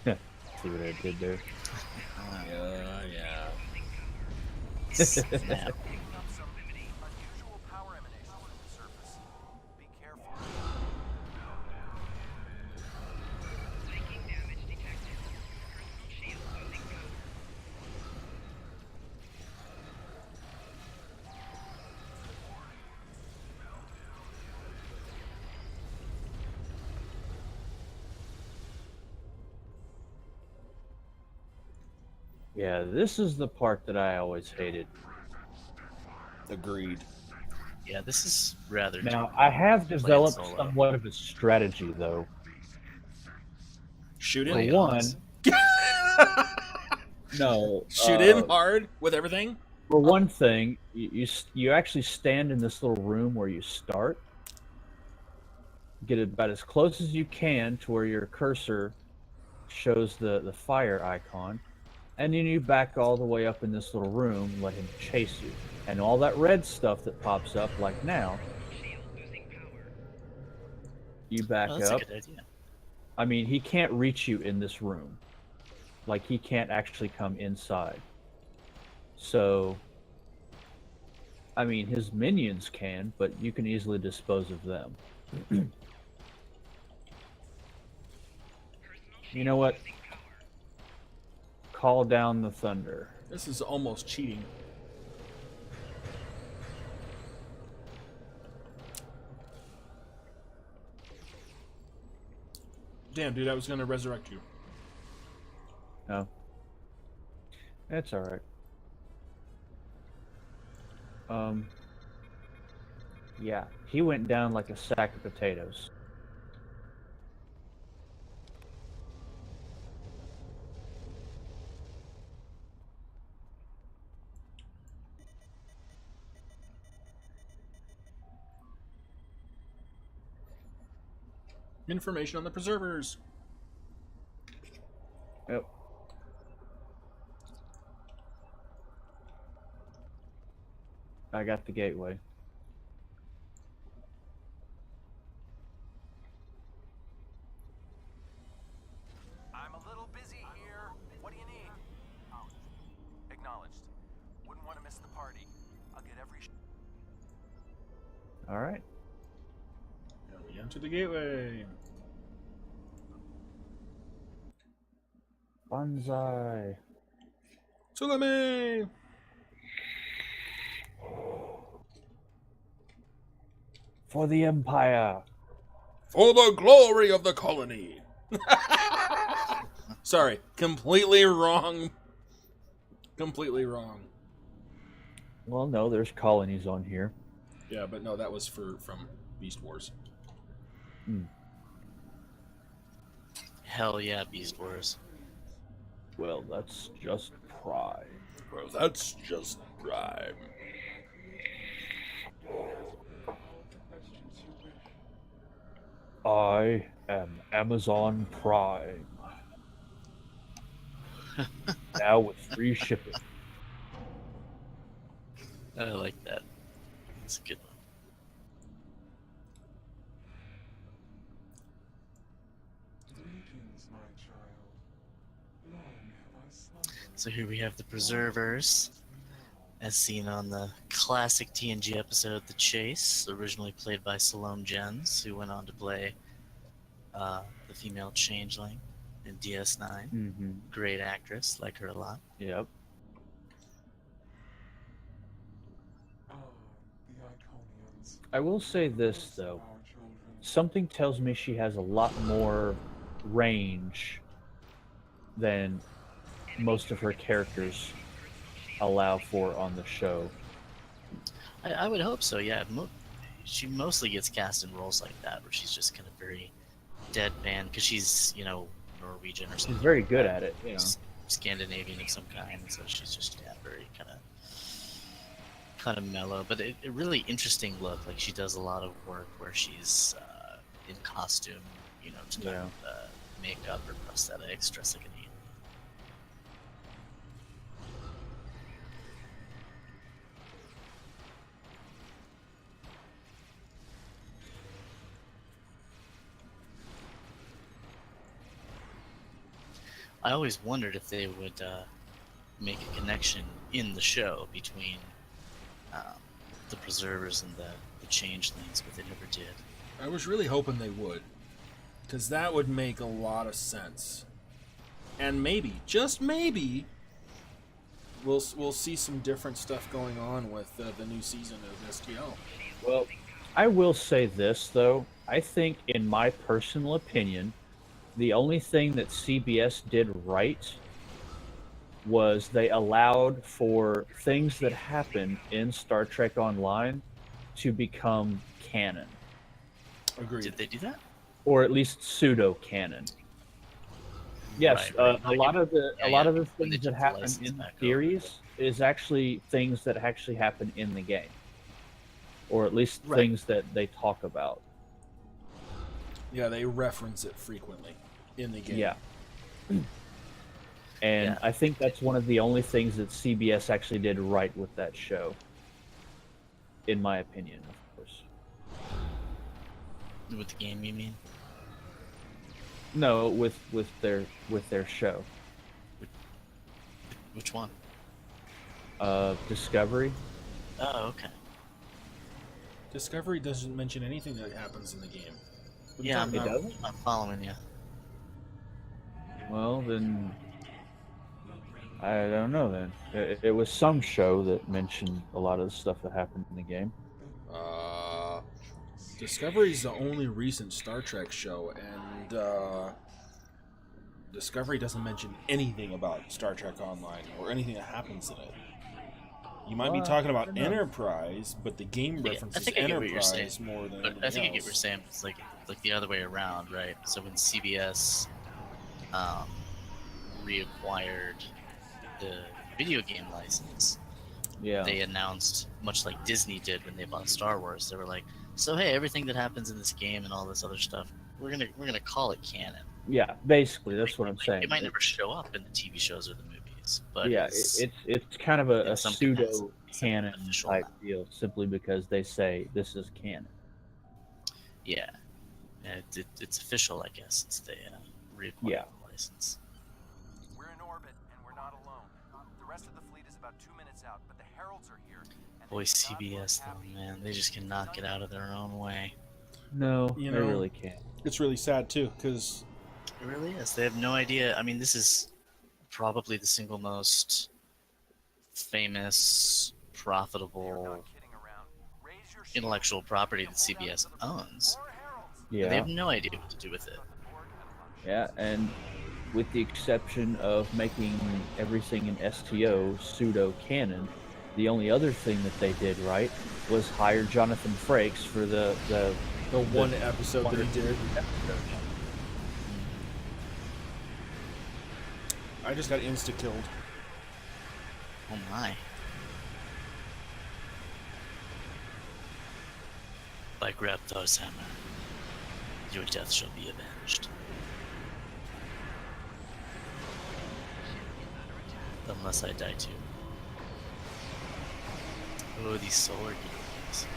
See what I did there? Yeah. Snap. Yeah, this is the part that I always hated. Agreed. Yeah, this is rather. Now, I have playing developed solo. somewhat of a strategy, though. Shoot For him. one, no. Shoot him hard with everything. For one thing, you actually stand in this little room where you start. Get about as close as you can to where your cursor shows the fire icon, and then you back all the way up in this little room, let him chase you. And all that red stuff that pops up, like now, you back Oh, that's up. a good idea. I mean, he can't reach you in this room. Like, he can't actually come inside. So, I mean, his minions can, but you can easily dispose of them. You know what? Call down the thunder. This is almost cheating. Damn, dude, I was gonna resurrect you. No. That's alright. Yeah, he went down like a sack of potatoes. Information on the preservers. Yep. I got the gateway. I'm a little busy here. What do you need? Oh, acknowledged. Wouldn't want to miss the party. I'll get every. All right. Now we enter the gateway. Banzai. Tsulame! For the Empire. For the glory of the colony. Sorry, completely wrong. Completely wrong. Well, no, there's colonies on here. Yeah, but no, that was from Beast Wars. Hell yeah, Beast Wars. Well, that's just pride. Well, that's just prime. I am Amazon Prime. Now with free shipping. I like that. That's a good one. Greetings, my child. Long have I slumbered. So here we have the Preservers, as seen on the classic TNG episode The Chase, originally played by Salome Jens, who went on to play the female Changeling in DS9. Mm-hmm. Great actress, like her a lot. Yep. Ah, the Iconians. I will say this, though. Our children. Something tells me she has a lot more range than most of her characters allow for on the show. I would hope so, yeah. She mostly gets cast in roles like that, where she's just kind of very deadpan, because she's, Norwegian or something. She's very good at it, Scandinavian of some kind, so she's just very kind of mellow, but a really interesting look. Like, she does a lot of work where she's in costume, to kind of makeup or prosthetics, dress like an alien. I always wondered if they would make a connection in the show between the Preservers and the Changelings, but they never did. I was really hoping they would, because that would make a lot of sense. And maybe, just maybe, we'll see some different stuff going on with the new season of STO. Well, I will say this, though. I think, in my personal opinion, the only thing that CBS did right was they allowed for things that happen in Star Trek Online to become canon, Agreed. Did they do that? or at least pseudo canon. Yes, Right. a lot of the When they things that took the happen license in the back over. series is actually things that actually happen in the game, or at least Right. things that they talk about. Yeah, they reference it frequently in the game. Yeah. And Yeah. I think that's one of the only things that CBS actually did right with that show, in my opinion, of course. With the game, you mean? No, with their show, Which one? Discovery. Oh, okay. Discovery doesn't mention anything that happens in the game. What are you Yeah, talking It about? doesn't? I'm following you. Well, then I don't know. Then it was some show that mentioned a lot of the stuff that happened in the game. Discovery is the only recent Star Trek show, and Discovery doesn't mention anything about Star Trek Online or anything that happens in it. You might be Well, talking I about don't know. Enterprise, but the game Yeah, I references think I get what you're saying. Enterprise more than But anything I think I get what else. you're saying. It's like the other way around, right? So when CBS reacquired the video game license, Yeah. they announced, much like Disney did when they bought Star Wars, they were like, "So hey, everything that happens in this game and all this other stuff, we're gonna call it canon." Yeah, basically, that's what I'm saying. It might never show up in the TV shows or the movies, but Yeah, it's kind of a in some pseudo capacity, it's canon official type now. deal, simply because they say this is canon. Yeah, it's official, I guess. It's the reacquired Yeah. the license. We're in orbit, and we're not alone. The rest of the fleet is about 2 minutes out, but the Heralds are here. And Boy, they do not CBS look though, happy. man, they just cannot get out of their own way. No, You they know- really can't. It's really sad too, because It really is. They have no idea. I mean, this is probably the single most famous, You're profitable not kidding around. Raise your shield. intellectual property that CBS owns. More Heralds. They Yeah, have no idea what to do with it. yeah, and with the exception of making everything in STO pseudo canon, the only other thing that they did right was hire Jonathan Frakes for the one episode that he did. I just got insta-killed. Oh my. By Grabthar's hammer, your death shall be avenged. Unless I die too. Oh, these solar games.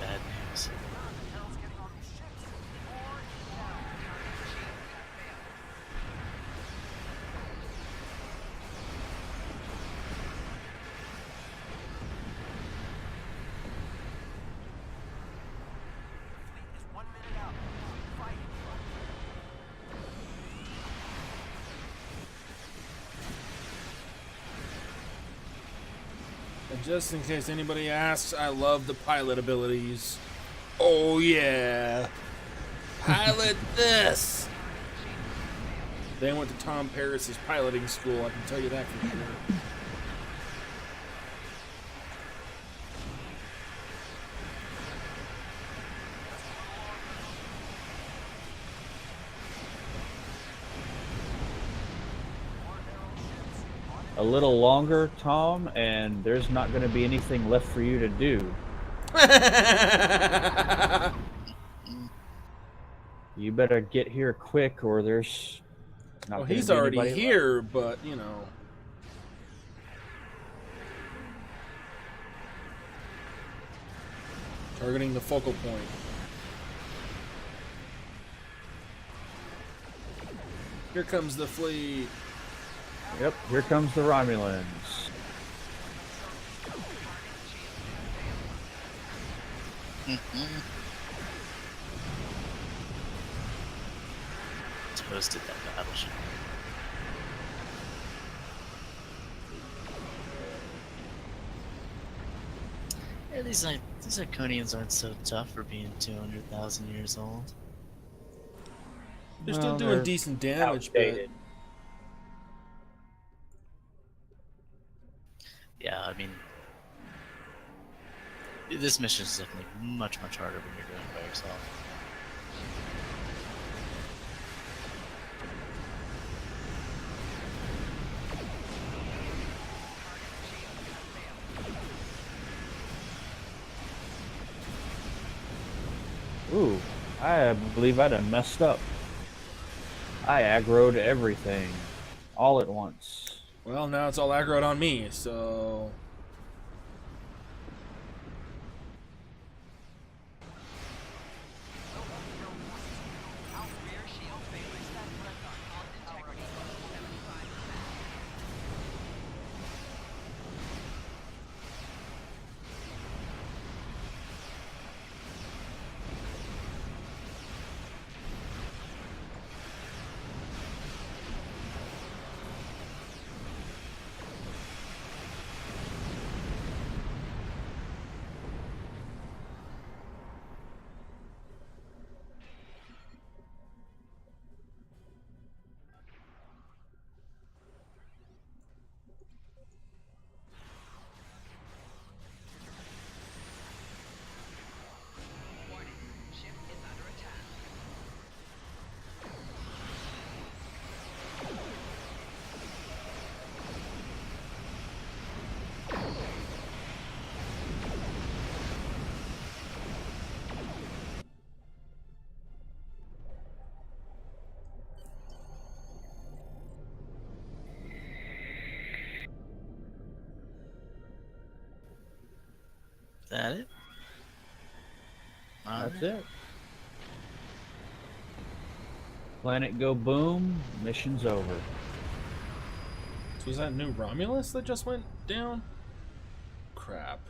Bad news. Heralds getting on these ships. More inbound. Fleet is 1 minute out. Keep fighting. And just in case anybody asks, I love the pilot abilities. Oh yeah. Pilot this. They went to Tom Paris's piloting school, I can tell you that for sure. a little longer, Tom, and there's not going to be anything left for you to do. You better get here quick, or there's not Well, gonna he's be already anybody left. here, but you know. Targeting the focal point. Here comes the fleet. Yep, here comes the Romulans. Toasted that battleship. Yeah, these Iconians aren't so tough for being 200,000 years old. They're still doing decent damage, outdated. Yeah, I mean, this mission is definitely much harder when you're doing it by yourself. Ooh, I believe I done messed up. I aggroed everything all at once. Well, now it's all aggroed on me, so... Is that it? That's it. Planet go boom, mission's over. So was that new Romulus that just went down? Crap.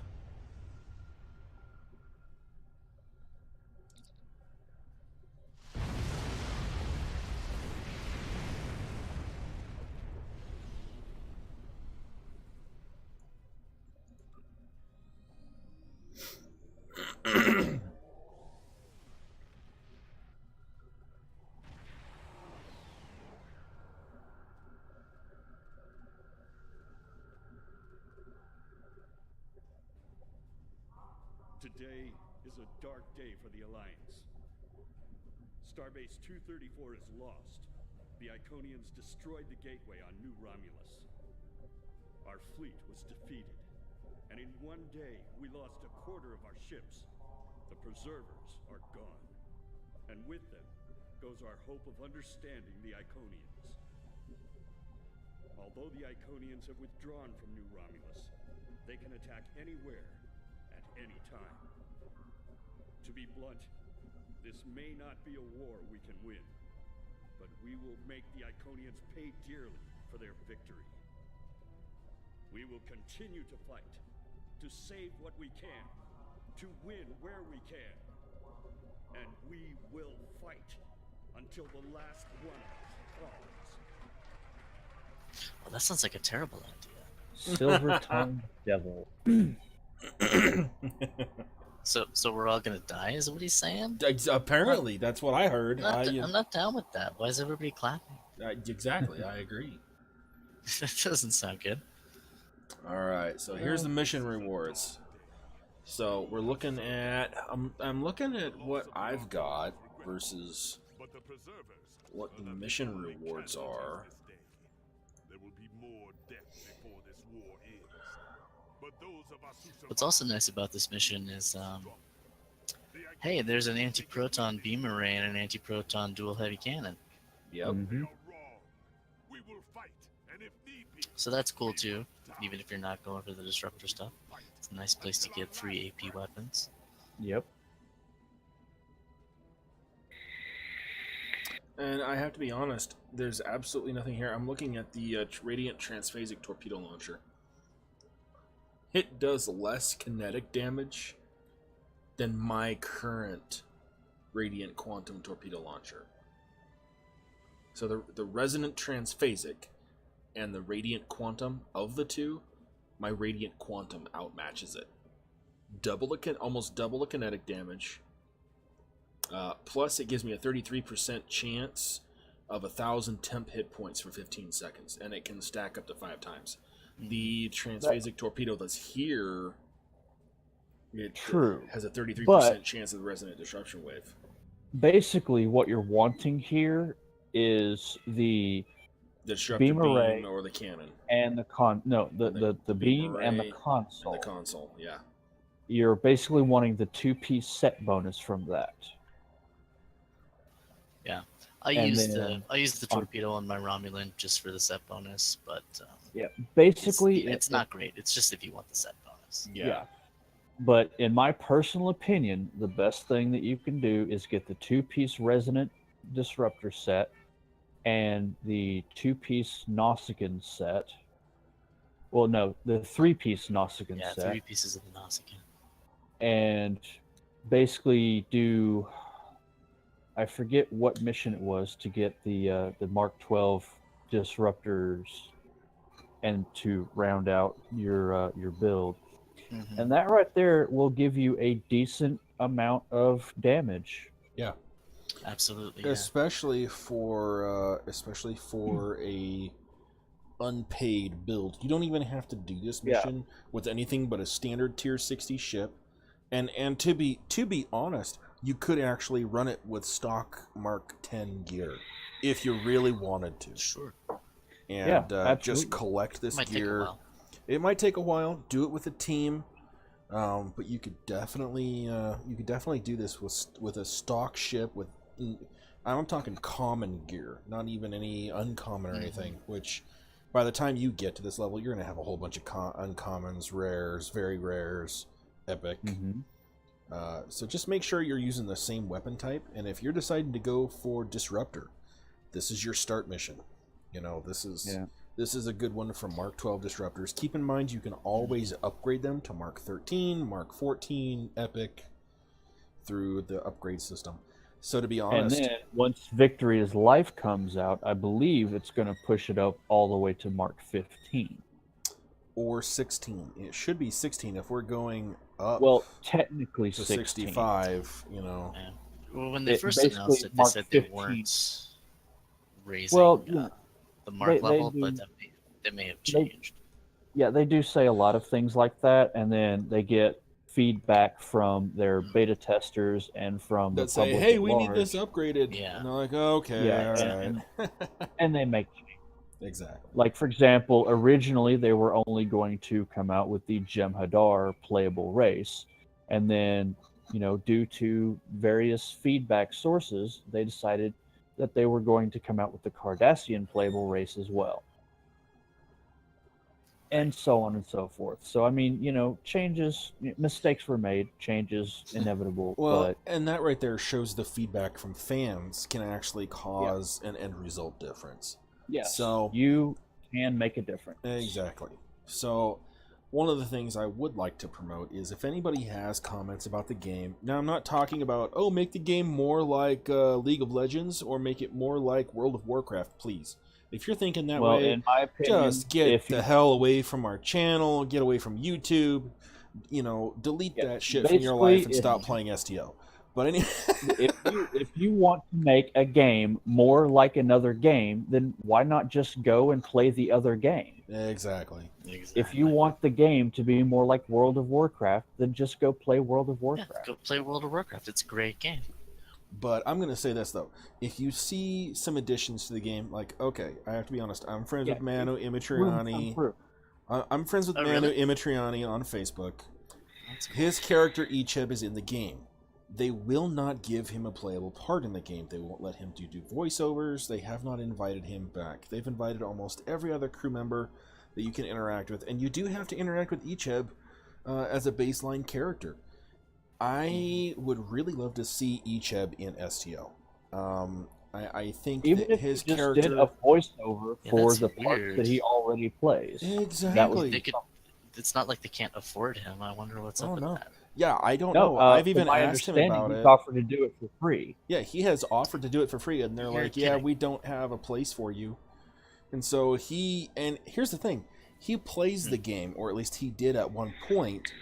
Today is a dark day for the Alliance. Starbase 234 is lost. The Iconians destroyed the gateway on New Romulus. Our fleet was defeated, and in one day we lost a quarter of our ships. The Preservers are gone, and with them goes our hope of understanding the Iconians. Although the Iconians have withdrawn from New Romulus, they can attack anywhere, at any time. To be blunt, this may not be a war we can win, but we will make the Iconians pay dearly for their victory. We will continue to fight, to save what we can, to win where we can. And we will fight until the last one of us falls. Well, that sounds like a terrible idea. Silver-tongued devil. So we're all gonna die, is what he's saying? Apparently, that's what I heard. I'm not down with that. Why is everybody clapping? Exactly, I agree. That doesn't sound good. Alright, so here's the mission rewards. So we're looking at... I'm looking at what I've got versus what the mission rewards are. There will be more death before this war ends. But those of us who What's also nice about this mission is, hey, there's an anti-proton beam array and an anti-proton dual heavy cannon. Yep. Mm-hmm. So that's cool too, even if you're not going for the Disruptor stuff. It's a nice place to get free AP weapons. Yep. And I have to be honest, there's absolutely nothing here. I'm looking at the Radiant Transphasic Torpedo Launcher. It does less kinetic damage than my current Radiant Quantum Torpedo Launcher. So the Resonant Transphasic and the Radiant Quantum, of the two, my Radiant Quantum outmatches it. Almost double the kinetic damage. Plus, it gives me a 33% chance of 1,000 temp hit points for 15 seconds, and it can stack up to 5 times. The transphasic torpedo that's here, it True. has a 33% But- chance of the resonant disruption wave. Basically, what you're wanting here is the The disruptor beam array or the cannon. and the the beam and the array console. And the console, yeah. You're basically wanting the 2-piece set bonus from that. Yeah, I And used then the torpedo on my Romulan just for the set bonus, but Yeah, basically it's not great. It's just if you want the set bonus. Yeah. But in my personal opinion, the best thing that you can do is get the 2-piece resonant disruptor set and the 2-piece Nausicaan set. Well, no, the 3-piece Nausicaan Yeah, set. 3 pieces of the Nausicaan. And basically do, I forget what mission it was to get the Mark 12 disruptors and to round out your build. Mhm. And that right there will give you a decent amount of damage. Yeah. Absolutely. Yeah. Especially for a unpaid build. You don't even have to do this mission with anything but a standard tier 60 ship. And to be honest, you could actually run it with stock Mark 10 gear if you really wanted to. Sure. And absolutely. just collect this Might take a gear. while. It might take a while. Do it with a team, but you could definitely do this with a stock ship with. I'm talking common gear, not even any uncommon or anything. Which, by the time you get to this level, you're gonna have a whole bunch of uncommons, rares, very rares, epic. So just make sure you're using the same weapon type, and if you're deciding to go for Disruptor, this is your start mission. You know, this is a good one for Mark 12 disruptors. Keep in mind you can always upgrade them to Mark 13, Mark 14, Epic through the upgrade system. So to be honest, And then once Victory is Life comes out, I believe it's going to push it up all the way to Mark 15. or 16. It should be 16 if we're going up Well, technically to 16. 65, you know. Yeah. Well, when they It first announced basically it, they Mark said they 15. weren't raising Well, the mark they level, do- but that may have changed. Yeah, they do say a lot of things like that, and then they get feedback from their beta testers and from the That say, public hey, at we need large. this upgraded. Yeah. And they're like, okay, Yeah, all right. and they make changes. Exactly. Like, for example, originally they were only going to come out with the Jem'Hadar playable race. And then, due to various feedback sources, they decided that they were going to come out with the Cardassian playable race as well. And so on and so forth. So, I mean, changes, mistakes were made, changes inevitable. Well, but and that right there shows the feedback from fans can actually cause an end result difference. yes, So you can make a difference. exactly. So one of the things I would like to promote is if anybody has comments about the game. Now, I'm not talking about, make the game more like League of Legends or make it more like World of Warcraft, please. If you're thinking that Well, way, in my opinion, just get if the you- hell away from our channel, get away from YouTube, delete Yeah, that shit from your basically, life and stop playing STO. But anyway, if you want to make a game more like another game, then why not just go and play the other game? exactly. If you want the game to be more like World of Warcraft, then just go play World of Yeah, Warcraft. go play World of Warcraft. It's a great game. But I'm going to say this, though. If you see some additions to the game, like, okay, I have to be honest, I'm friends with Manu Imitriani. I'm friends with Oh, Manu really? Imitriani on Facebook. That's cool. His character, Icheb, is in the game. They will not give him a playable part in the game. They won't let him do voiceovers. They have not invited him back. They've invited almost every other crew member that you can interact with. And you do have to interact with Icheb as a baseline character. I would really love to see Icheb in STO. I think Even that if his he just character... did a voiceover Yeah, for that's the parts weird. that he already plays. Exactly. They could. It's not like they can't afford him. I wonder what's up with no. that. Yeah, I don't No, know. I've even from my asked him understanding, about he's it. offered to do it for free. Yeah, he has offered to do it for free, and they're You're like, yeah, kidding. we don't have a place for you. And so and here's the thing, he plays the game, or at least he did at one point,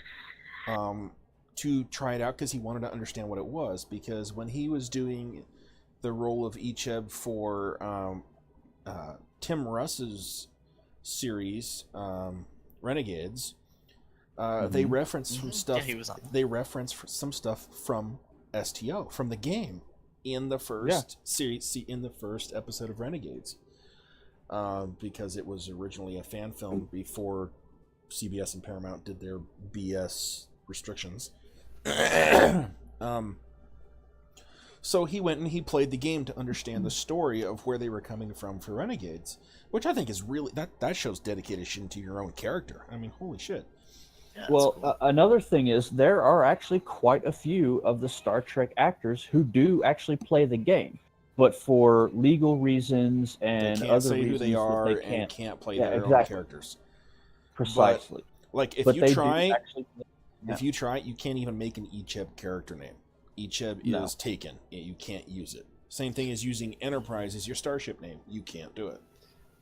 to try it out because he wanted to understand what it was, because when he was doing the role of Icheb for Tim Russ's series, Renegades, they reference some stuff. Yeah, he was on. They reference some stuff from STO, from the game, in the first series, in the first episode of Renegades, because it was originally a fan film before CBS and Paramount did their BS restrictions. So he went and he played the game to understand the story of where they were coming from for Renegades, which I think is really that shows dedication to your own character. I mean, holy shit. Yeah, Well, cool. another thing is there are actually quite a few of the Star Trek actors who do actually play the game, but for legal reasons and They can't other say reasons who they are that and can't play Yeah, their own exactly. characters. precisely. Like if But you they do try, actually, if you try, you can't even make an Icheb character name. Icheb No. is taken. You can't use it. Same thing as using Enterprise as your starship name. You can't do it.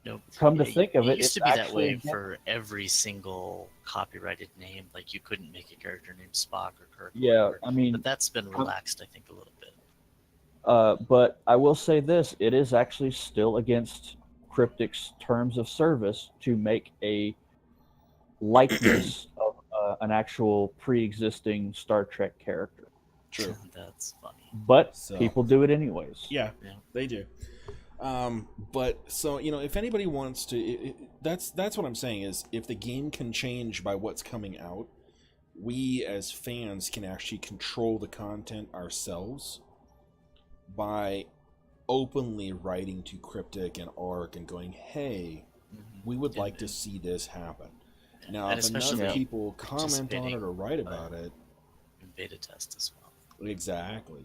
Nope. come to Yeah, think of it, used it's to be that actually way against- for every single copyrighted name. Like you couldn't make a character named Spock or Kirk. or Yeah, whatever. I mean, But that's been relaxed, I think, a little bit. but I will say this: it is actually still against Cryptic's terms of service to make a likeness of an actual pre-existing Star Trek character. True. That's funny. But So- people do it anyways. Yeah, Yeah. they do. But so if anybody wants to, that's what I'm saying is if the game can change by what's coming out, we as fans can actually control the content ourselves by openly writing to Cryptic and Arc and going, "Hey, we would like to see this happen." Now, And if enough especially people comment on it participating, or write about it, in beta test as well. exactly.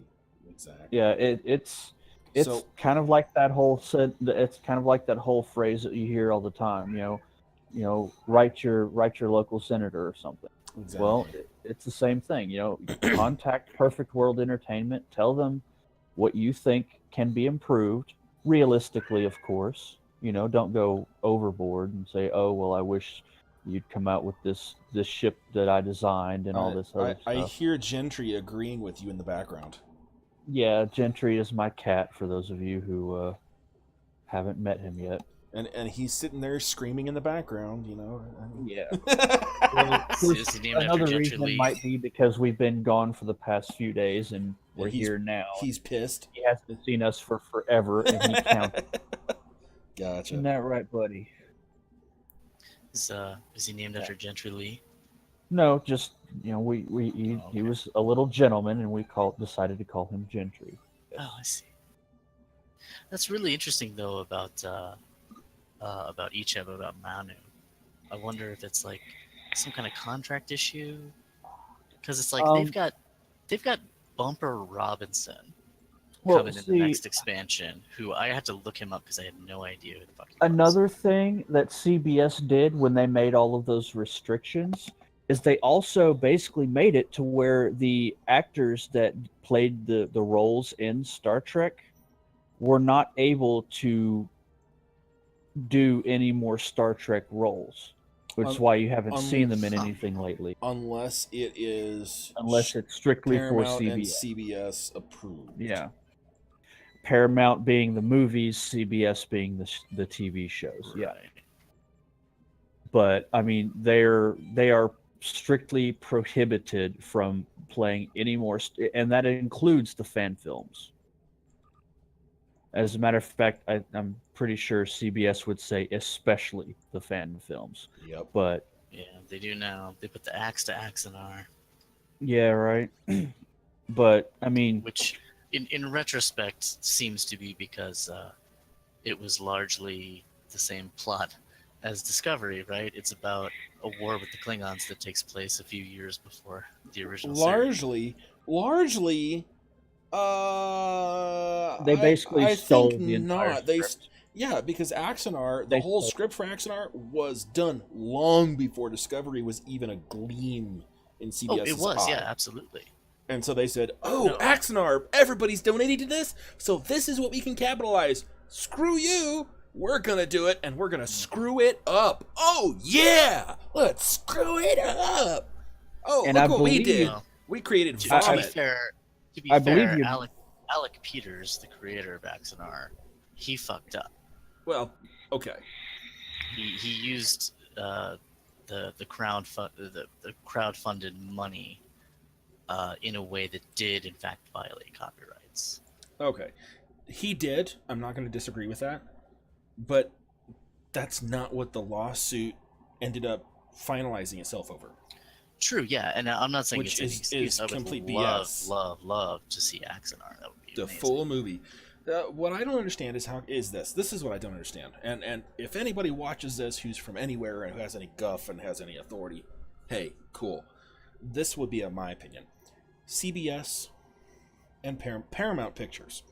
Yeah, it's So- kind of like that whole it's kind of like that whole phrase that you hear all the time. Write your local senator or something. Exactly. Well, it's the same thing. Contact Perfect World Entertainment. Tell them what you think can be improved, realistically, of course. Don't go overboard and say, "Oh, well, I wish you'd come out with this ship that I designed and all this other I stuff." hear Gentry agreeing with you in the background. Yeah, Gentry is my cat. For those of you who haven't met him yet. And he's sitting there screaming in the background, Yeah. Is he named after Another Gentry reason Lee? might be because we've been gone for the past few days and we're he's- here now. He's pissed. He hasn't seen us for forever, and he counted. Gotcha. Isn't that right, buddy? Is he named after Gentry Lee? No, just he okay. was a little gentleman, and we decided to call him Gentry. Oh, I see. That's really interesting, though, about Icheb, about Manu. I wonder if it's like some kind of contract issue, because it's like they've got Bumper Robinson coming in the next expansion. Who I had to look him up because I had no idea who the fuck he was. Another thing that CBS did when they made all of those restrictions is they also basically made it to where the actors that played the roles in Star Trek were not able to do any more Star Trek roles, which is why you haven't seen them in anything lately. Unless it is Unless it's strictly for Paramount and CBS. CBS approved. Yeah. Paramount being the movies, CBS being the TV shows. Yeah. Right. But I mean, they are strictly prohibited from playing any more, and that includes the fan films. As a matter of fact, I'm pretty sure CBS would say especially the fan films. Yep. But Yeah, they do now. They put the axe to Axanar, yeah, right. But I mean, which in retrospect seems to be because it was largely the same plot as Discovery, right? It's about a war with the Klingons that takes place a few years before the original series. Largely. they basically stole think the entire not. script. Yeah, because Axanar, the They whole stole- script for Axanar was done long before Discovery was even a gleam in Oh, CBS's it was, eye. yeah, absolutely. And so they said, "Oh, No. Axanar, everybody's donating to this, so this is what we can capitalize. Screw you. We're gonna do it, and we're gonna screw it up. Oh yeah, let's screw it up. Oh, And look I what we believe- did. Well, We created To be vomit." fair, I believe you- Alec Peters, the creator of Axanar, he fucked up. Well, okay. He used the crowdfunded money in a way that did in fact violate copyrights. Okay. He did. I'm not going to disagree with that. But that's not what the lawsuit ended up finalizing itself over. True, yeah, and I'm not saying Which it's an is excuse. I would complete love, BS. love to see Axanar. That would be The amazing. full movie. What I don't understand is this is what I don't understand. And if anybody watches this who's from anywhere and who has any guff and has any authority, hey, cool. This would be my opinion. CBS and Paramount Pictures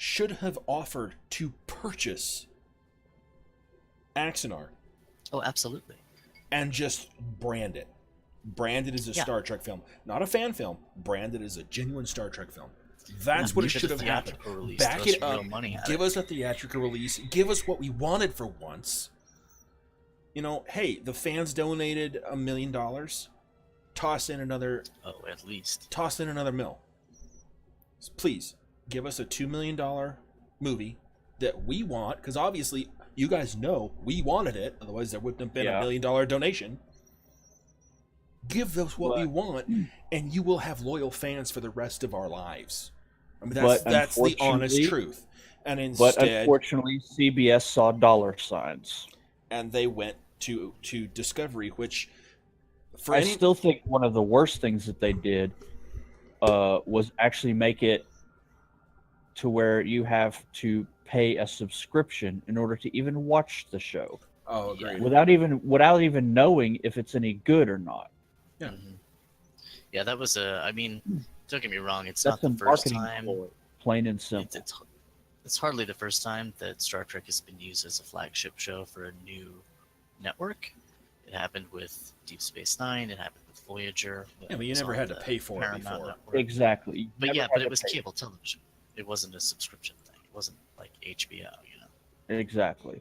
should have offered to purchase Axanar Oh, absolutely. and just brand it. Brand it as a Yeah. Star Trek film. Not a fan film. Brand it as a genuine Star Trek film. That's what it should have happened. Release, Back it up. real money out Give of us a theatrical release. Give us what we wanted for once. You know, hey, the fans donated $1 million. Toss in another. Oh, at least. Toss in another $1 million. Please give us a $2 million movie that we want, because obviously you guys know we wanted it. Otherwise, there wouldn't have been $1 million donation. Give us what we want, and you will have loyal fans for the rest of our lives. I mean, that's the honest truth. And instead, but unfortunately, CBS saw dollar signs, and they went to Discovery, which I still think one of the worst things that they did was actually make it to where you have to pay a subscription in order to even watch the show. Oh, agreed. Without even knowing if it's any good or not. Yeah. Mm-hmm. Yeah, that was I mean, don't get me wrong. It's That's not a the first marketing time. ploy, plain and simple. It's hardly the first time that Star Trek has been used as a flagship show for a new network. It happened with Deep Space Nine. It happened with Voyager. Yeah, but you never had to pay for it before. Network. Exactly. You But never yeah, had but to it was pay. cable television. It wasn't a subscription thing. It wasn't like HBO, you know. Exactly.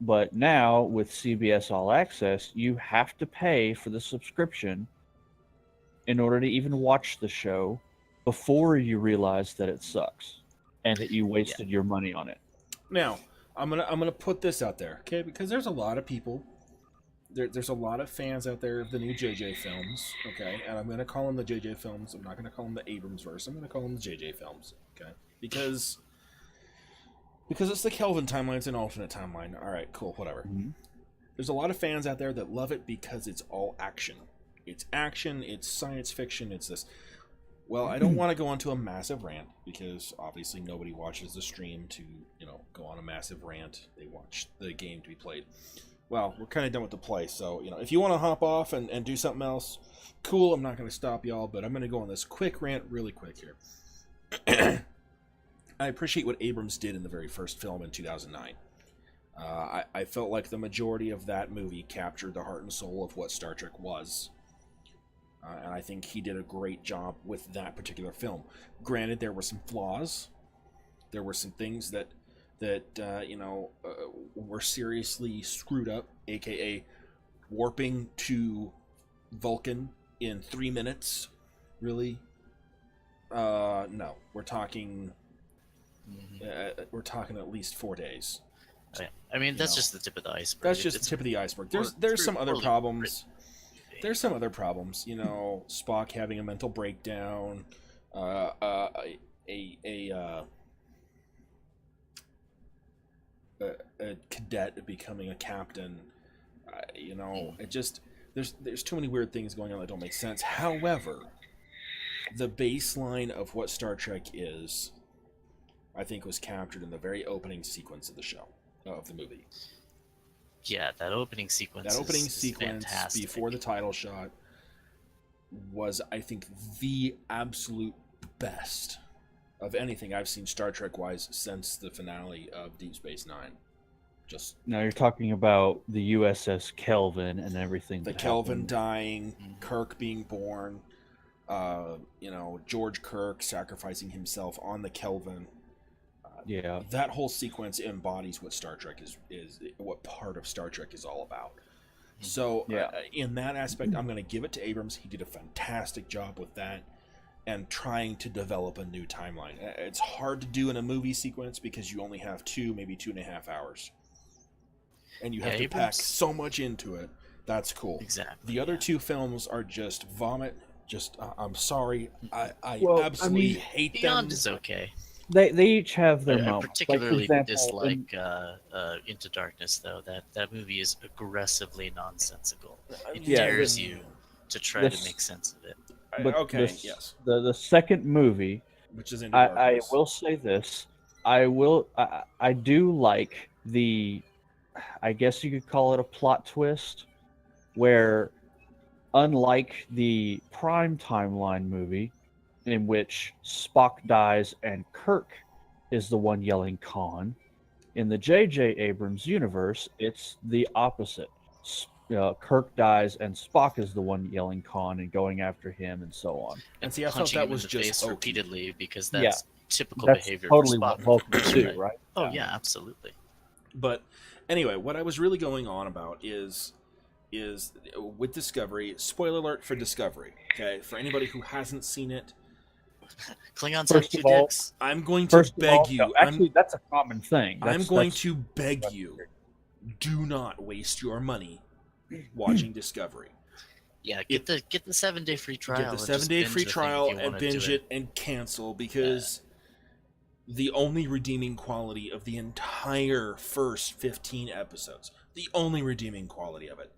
But now with CBS All Access, you have to pay for the subscription in order to even watch the show before you realize that it sucks and that you wasted your money on it. Now, I'm gonna put this out there, okay? Because there's a lot of people. There's a lot of fans out there of the new JJ films, okay? And I'm gonna call them the JJ films. I'm not gonna call them the Abrams verse. I'm gonna call them the JJ films, okay? Because it's the Kelvin timeline. It's an alternate timeline. All right, cool, whatever. Mm-hmm. There's a lot of fans out there that love it because it's all action. It's action. It's science fiction. It's this. Well, I don't want to go onto a massive rant because obviously nobody watches the stream to, go on a massive rant. They watch the game to be played. Well, we're kind of done with the play, so, if you want to hop off and do something else, cool, I'm not going to stop y'all, but I'm going to go on this quick rant really quick here. I appreciate what Abrams did in the very first film in 2009. I felt like the majority of that movie captured the heart and soul of what Star Trek was. And I think he did a great job with that particular film. Granted, there were some flaws. There were some things that were seriously screwed up, aka warping to Vulcan in 3 minutes. Really? No, we're talking. We're talking at least 4 days. I mean, that's just the tip of the iceberg. That's just the tip of the iceberg. There's some other problems. There's some other problems, Spock having a mental breakdown, a cadet becoming a captain. It just there's too many weird things going on that don't make sense. However, the baseline of what Star Trek is, I think, was captured in the very opening sequence of the show, of the movie. Yeah, that opening sequence. That opening is sequence fantastic. before the title shot was, I think, the absolute best of anything I've seen Star Trek-wise since the finale of Deep Space Nine. Just now you're talking about the USS Kelvin and everything. The that Kelvin happened. dying, Kirk being born, George Kirk sacrificing himself on the Kelvin. Yeah, That whole sequence embodies what Star Trek is what part of Star Trek is all about. So in that aspect, I'm going to give it to Abrams. He did a fantastic job with that and trying to develop a new timeline. It's hard to do in a movie sequence because you only have 2, maybe 2.5 hours. and you have Yeah, to pack Abrams- so much into it. That's cool. Exactly. The other yeah. two films are just vomit. Just, I'm sorry. I Well, I absolutely mean, hate Beyond them. is okay. They each have their I moments. particularly like, for example, dislike Into Darkness, though. That movie is aggressively nonsensical. It Yeah, dares you to try this- to make sense of it. but Okay, the, yes. the second movie, Which is Into I Darkness. will say this. I do like the, I guess you could call it a plot twist, where unlike the Prime Timeline movie, in which Spock dies and Kirk is the one yelling Khan, in the J.J. Abrams universe, it's the opposite. Kirk dies and Spock is the one yelling Khan and going after him and so on. And see, I felt punching that him was in the just face okay. repeatedly because Yeah. that's typical That's behavior totally for what Spock. Vulcans do, Right. right? Oh yeah, absolutely. But anyway, what I was really going on about is with Discovery. Spoiler alert for Discovery. Okay, for anybody who hasn't seen it, Klingons First have of two all- dicks. I'm going to First of beg all, you. no, actually, that's a common thing. I'm That's, going that's, to beg you. Do not waste your money watching Discovery. Yeah, get the 7-day free trial. Get the and just 7-day binge free the thing trial if you and wanna do binge it and cancel, because the only redeeming quality of the entire first 15 episodes, the only redeeming quality of it,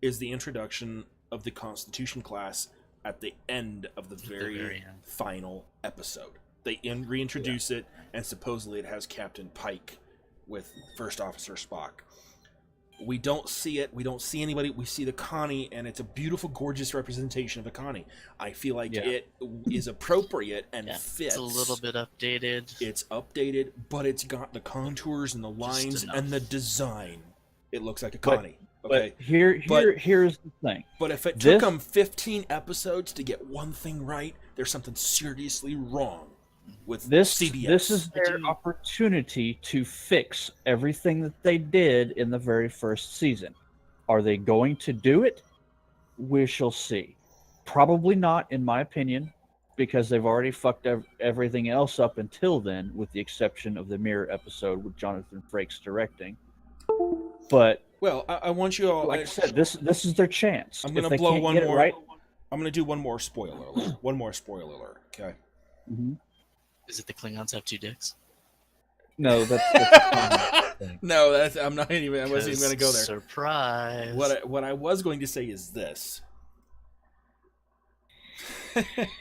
is the introduction of the Constitution class at the end of the very end. final episode. They reintroduce it, and supposedly it has Captain Pike with First Officer Spock. We don't see it. We don't see anybody. We see the Connie, and it's a beautiful, gorgeous representation of the Connie. I feel like it is appropriate and fits. It's a little bit updated. It's updated, but it's got the contours and the lines enough. and the design. It looks like a Connie. Okay, But here's the thing. but if it This- took them 15 episodes to get one thing right, there's something seriously wrong with CBS. This is their opportunity to fix everything that they did in the very first season. Are they going to do it? We shall see. Probably not, in my opinion, because they've already fucked everything else up until then, with the exception of the Mirror episode with Jonathan Frakes directing. But Well, I want you all. like I said, this is their chance. I'm If gonna they blow can't one get it more. right, I'm gonna do one more spoiler alert. One more spoiler alert. Okay. Is it the Klingons have two dicks? no, that's a common thing. No, that's. I'm not even. I wasn't even 'Cause gonna go there. Surprise. What I was going to say is this.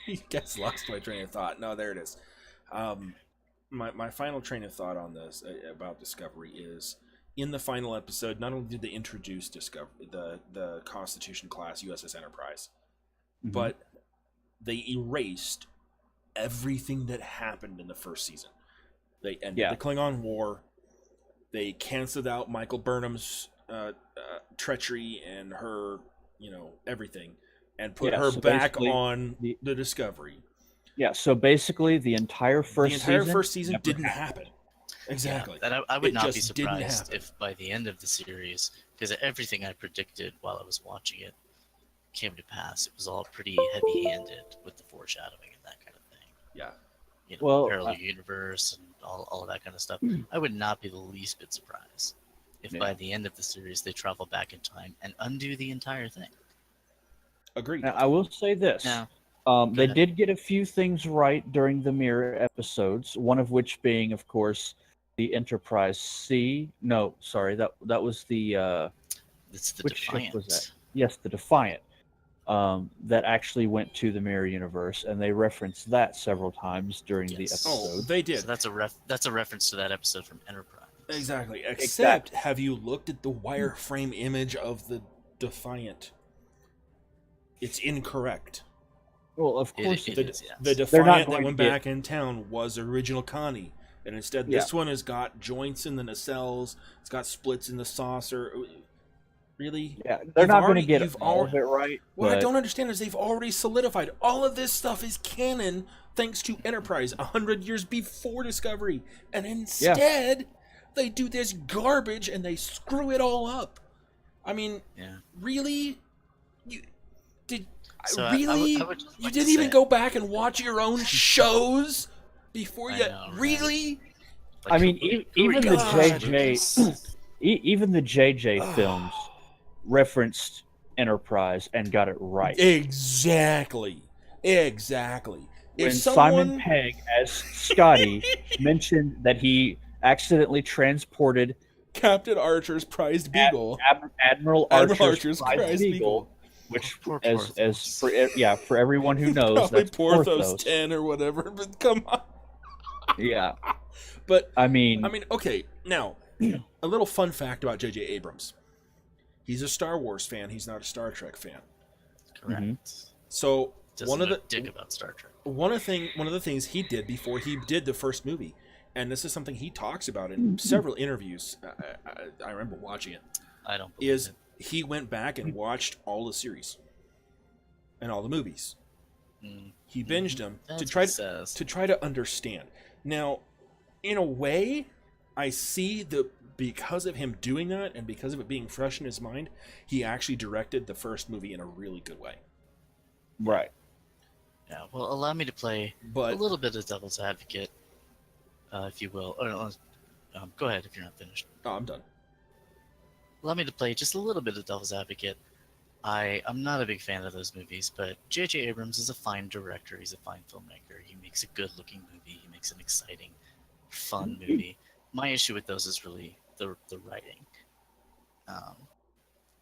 You guys lost my train of thought. No, there it is. My final train of thought on this about Discovery is, in the final episode, not only did they introduce the Constitution class USS Enterprise, but they erased everything that happened in the first season. They ended the Klingon War. They canceled out Michael Burnham's treachery and her, everything, and put her back on the Discovery. Yeah, so basically the entire first season never didn't happened. happen. Exactly. Yeah, I would It not be just didn't surprised happen. if by the end of the series, because everything I predicted while I was watching it came to pass. It was all pretty heavy-handed with the foreshadowing and that kind of thing. Yeah. Well, parallel universe and all of that kind of stuff. I would not be the least bit surprised if by the end of the series they travel back in time and undo the entire thing. Agreed. Now, I will say this. Now, They ahead. did get a few things right during the Mirror episodes, one of which being, of course, the Enterprise C. No, sorry, that was the it's the which ship Defiant. was that? Yes, the Defiant. That actually went to the Mirror Universe, and they referenced that several times during the Yes. Oh, episode. they did. So that's a reference to that episode from Enterprise. Exactly. Except, have you looked at the wireframe image of the Defiant? It's incorrect. Well, of course it it is, is. yes. The They're not Defiant that going went to get- back in town was original Connie. And instead, this one has got joints in the nacelles. It's got splits in the saucer. Really? Yeah, they're You've not going already- to get you've all al- of it right. What I but- don't understand is they've already solidified. All of this stuff is canon thanks to Enterprise 100 years before Discovery. And instead, they do this garbage and they screw it all up. I mean, Yeah. really? You did So really? I would just You like didn't to even say- go back and watch your own shows before I you know, right? really? I mean, who are even you the gonna JJ, Even the JJ films referenced Enterprise and got it right. Exactly. If When Simon someone Pegg as Scotty mentioned that he accidentally transported Captain Archer's prized beagle, Admiral Admiral Archer's Archer's prized prized beagle, which Poor as Porthos. for everyone who knows, probably that's Porthos Porthos. 10 or whatever, but come on. Yeah, But I mean, okay, now a little fun fact about J.J. Abrams. He's a Star Wars fan. He's not a Star Trek fan. Correct. So Doesn't one of know the dig about Star Trek. one of the things he did before he did the first movie, and this is something he talks about in several interviews. I remember watching it. I don't believe Is it. he went back and watched all the series and all the movies. Mm. He binged them That's to what try it says. to try to understand. Now, in a way, I see because of him doing that and because of it being fresh in his mind, he actually directed the first movie in a really good way. right. Yeah, well, allow me to play But a little bit of devil's advocate, if you will. Or, go ahead if you're not finished. oh, I'm done. Allow me to play just a little bit of devil's advocate. I'm not a big fan of those movies, but J.J. Abrams is a fine director. He's a fine filmmaker. He makes a good-looking movie. He makes an exciting, fun movie. My issue with those is really the writing.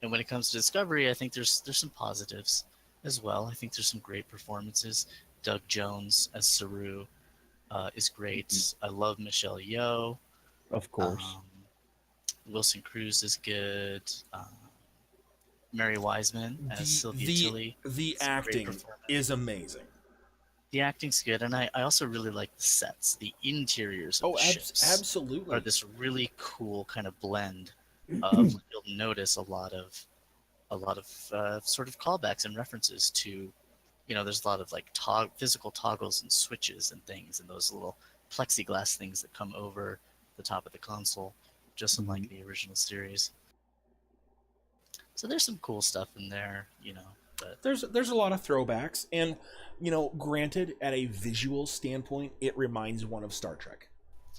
And when it comes to Discovery, I think there's some positives as well. I think there's some great performances. Doug Jones as Saru is great. I love Michelle Yeoh. Of course. Wilson Cruz is good. Mary Wiseman as Sylvia Tilly. The It's a great acting performance. is amazing. The acting's good, and I also really like the sets, the interiors of Oh, the ships. absolutely. Are this really cool kind of blend of you'll notice a lot of sort of callbacks and references to, there's a lot of like physical toggles and switches and things, and those little plexiglass things that come over the top of the console, just unlike the original series. So there's some cool stuff in there, but There's a lot of throwbacks, and granted, at a visual standpoint, it reminds one of Star Trek.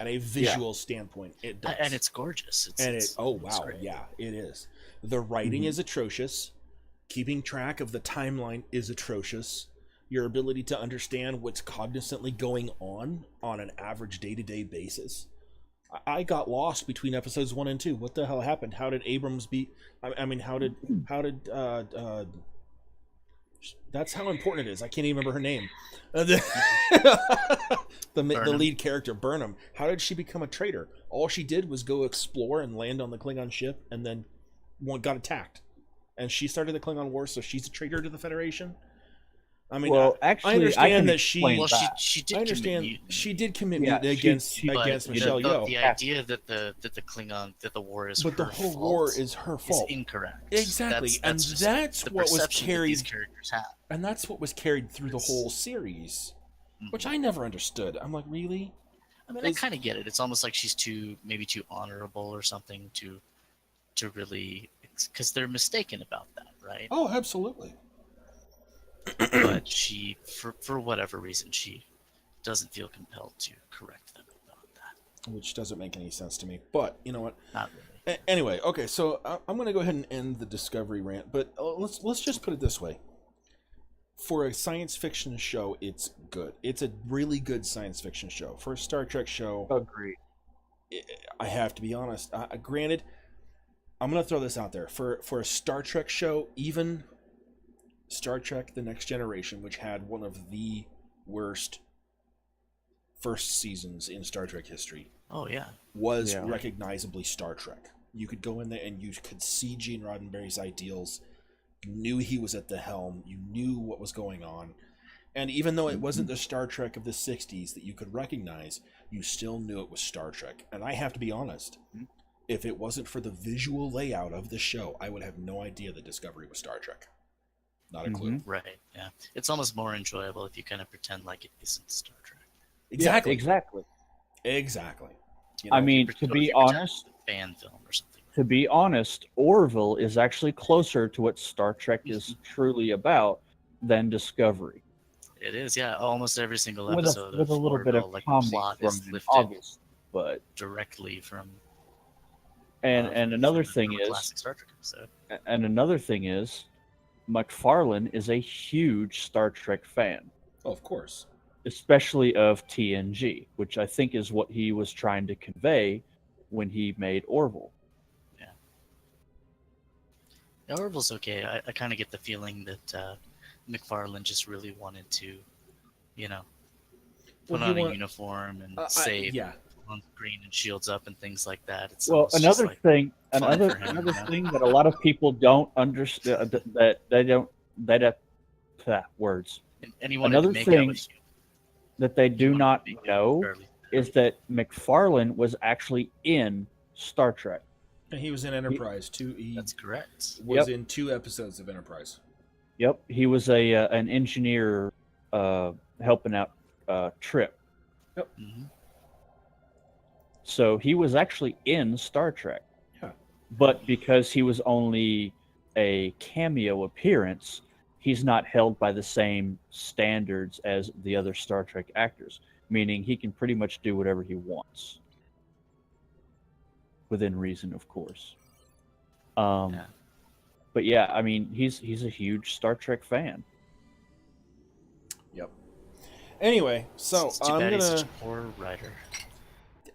At a visual standpoint, it does, and it's gorgeous. oh it's wow, great. yeah, it is. The writing is atrocious. Keeping track of the timeline is atrocious. Your ability to understand what's cognizantly going on an average day-to-day basis. I got lost between episodes 1 and 2. What the hell happened? How did Abrams be? I mean, how did that's how important it is. I can't even remember her name. The lead character, Burnham. How did she become a traitor? All she did was go explore and land on the Klingon ship, and then got attacked. And she started the Klingon War, so she's a traitor to the Federation. I mean, Well, I actually, understand that explain Well, that. she did. I understand commit mutiny. she did commit Yeah, mutiny she- against But Michelle Yeoh. the idea that the Klingon that the war is But the her whole fault war is her fault. is incorrect. Exactly, and just that's the what was perception that these carried, characters have. and that's what was carried through the whole series, which I never understood. I'm like, really? I mean, I kind of get it. It's almost like she's maybe too honorable or something to really, because they're mistaken about that, right? Oh, absolutely. But she, for whatever reason, she doesn't feel compelled to correct them about that. Which doesn't make any sense to me. But you know what? Not really. Anyway, okay, so I'm going to go ahead and end the Discovery rant. But let's just put it this way: for a science fiction show, it's good. It's a really good science fiction show. For a Star Trek show, Agreed. I have to be honest. Granted, I'm going to throw this out there. For a Star Trek show, even Star Trek The Next Generation, which had one of the worst first seasons in Star Trek history, Oh yeah. was recognizably Star Trek. You could go in there and you could see Gene Roddenberry's ideals. You knew he was at the helm. You knew what was going on. And even though it wasn't the Star Trek of the 60s that you could recognize, you still knew it was Star Trek. And I have to be honest, if it wasn't for the visual layout of the show, I would have no idea that Discovery was Star Trek. Not a clue. Right. Yeah. It's almost more enjoyable if you kind of pretend like it isn't Star Trek. Exactly. Yeah, exactly. Exactly. I mean, If to you be pretend honest, it's a fan film or something. to be honest, Orville is actually closer to what Star Trek is truly about than Discovery. It is, yeah. Almost every single With episode a little bit Orville, of like, the comedy plot from is lifted August, but directly from And another from thing a is, classic Star Trek episode. McFarlane is a huge Star Trek fan, Oh, of course. especially of TNG, which I think is what he was trying to convey when he made Orville. Yeah, Orville's okay. I kind of get the feeling that McFarlane just really wanted to, you know, put on a uniform and save on screen and shields up and things like that. It's Well, almost just like fun for him, another you know? thing that a lot of people don't understand that words. And he wanted to Another make thing out with you. that they He do wanted not to make out with know Charlie. is that McFarlane was actually in Star Trek. And he was in Enterprise too. He That's correct. was in 2 episodes of Enterprise. Yep, he was an engineer helping out Trip. Mhm. So he was actually in Star Trek. Yeah. But because he was only a cameo appearance, he's not held by the same standards as the other Star Trek actors, meaning he can pretty much do whatever he wants. Within reason, of course. Yeah. But yeah, I mean, he's a huge Star Trek fan. Yep. Anyway, so It's too I'm bad he's gonna. such a poor writer.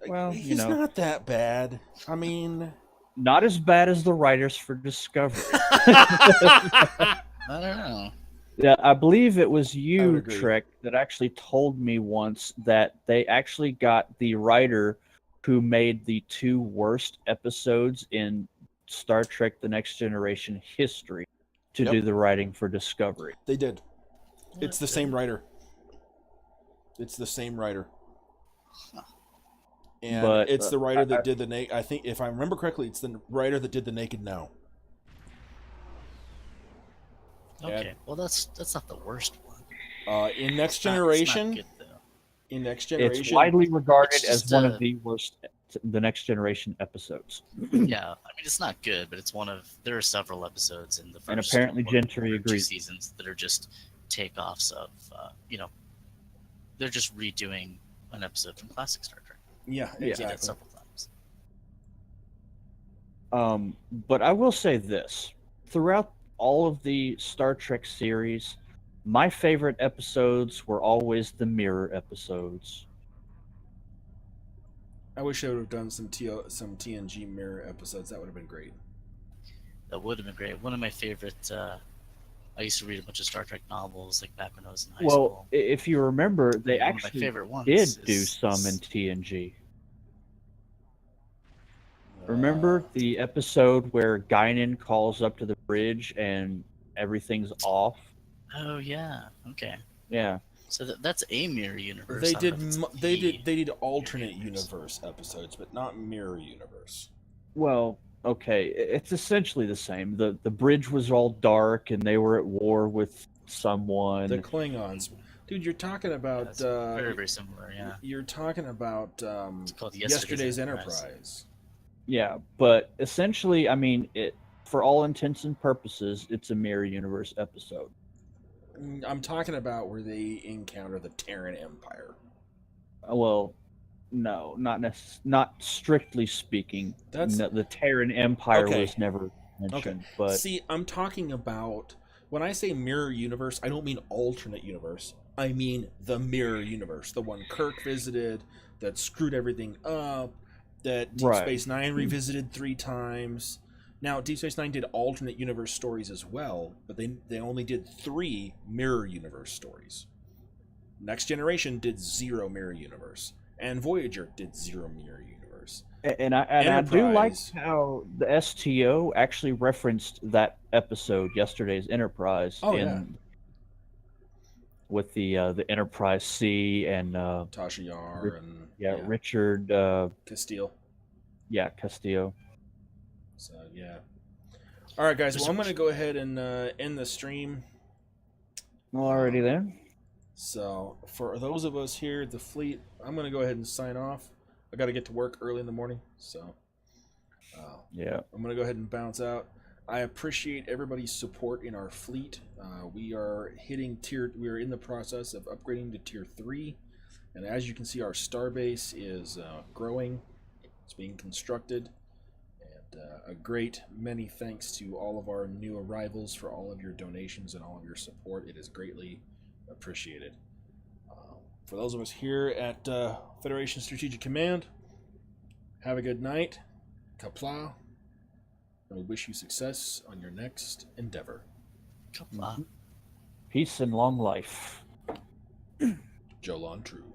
Well, he's not that bad. I mean, Not as bad as the writers for Discovery. I don't know. Yeah, I believe it was I would you, agree. Trek, that actually told me once that they actually got the writer who made the 2 worst episodes in Star Trek: The Next Generation history to Yep. do the writing for Discovery. they did. It's the same writer. It's the same writer. And But, it's the writer that did the naked. I think, if I remember correctly, it's the writer that did the Naked Now. Okay, well that's not the worst one. In Next It's not Generation, good, though. in Next It's Generation, widely regarded It's as just, one of the worst The Next Generation episodes. Yeah, I mean it's not good, but it's one of there are several episodes in the first And apparently one Gentry or 2 agrees. seasons that are just takeoffs of they're just redoing an episode from classic Star Trek. yeah, They did that exactly. several times. But I will say this. Throughout all of the Star Trek series, my favorite episodes were always the mirror episodes. I wish I would have done some TNG mirror episodes. That would have been great. That would have been great. One of my favorite. I used to read a bunch of Star Trek novels like back when I was in high Well, school. if you remember, they One of my actually favorite ones did do is- some in TNG. Remember the episode where Guinan calls up to the bridge and everything's off? Oh yeah. Okay. Yeah. So that's a mirror universe. They I don't did. know if it's They the did alternate universe episodes, but not mirror universe. Well, okay, it's essentially the same. The bridge was all dark and they were at war with someone. The Klingons, dude. You're talking about. That's very very similar. Yeah. You're talking about It's called Yesterday's Enterprise. Yeah, but essentially, I mean, for all intents and purposes, it's a mirror universe episode. I'm talking about where they encounter the Terran Empire. Well, no, not strictly speaking. That's- No, the Terran Empire Okay. was never mentioned, but See, I'm talking about when I say mirror universe, I don't mean alternate universe. I mean the mirror universe, the one Kirk visited that screwed everything up, that Deep Right. Space Nine revisited 3 times. Now, Deep Space Nine did alternate universe stories as well, but they only did 3 mirror universe stories. Next Generation did 0 mirror universe, and Voyager did 0 mirror universe. and I do like Enterprise. how the STO actually referenced that episode, Yesterday's Enterprise, Oh, yeah. with the Enterprise C and Tasha Yar and Richard Castile. Castillo. So yeah. All right, guys. Well, I'm going to go ahead and end the stream. Alrighty then. So for those of us here at the fleet, I'm going to go ahead and sign off. I got to get to work early in the morning, so Yeah. I'm going to go ahead and bounce out. I appreciate everybody's support in our fleet. We are we are in the process of upgrading to tier 3, and as you can see, our starbase is growing. It's being constructed, and a great many thanks to all of our new arrivals for all of your donations and all of your support. It is greatly appreciated. For those of us here at Federation Strategic Command, have a good night. Kapla. And we wish you success on your next endeavor. Kapla. Peace and long life. Jolon True.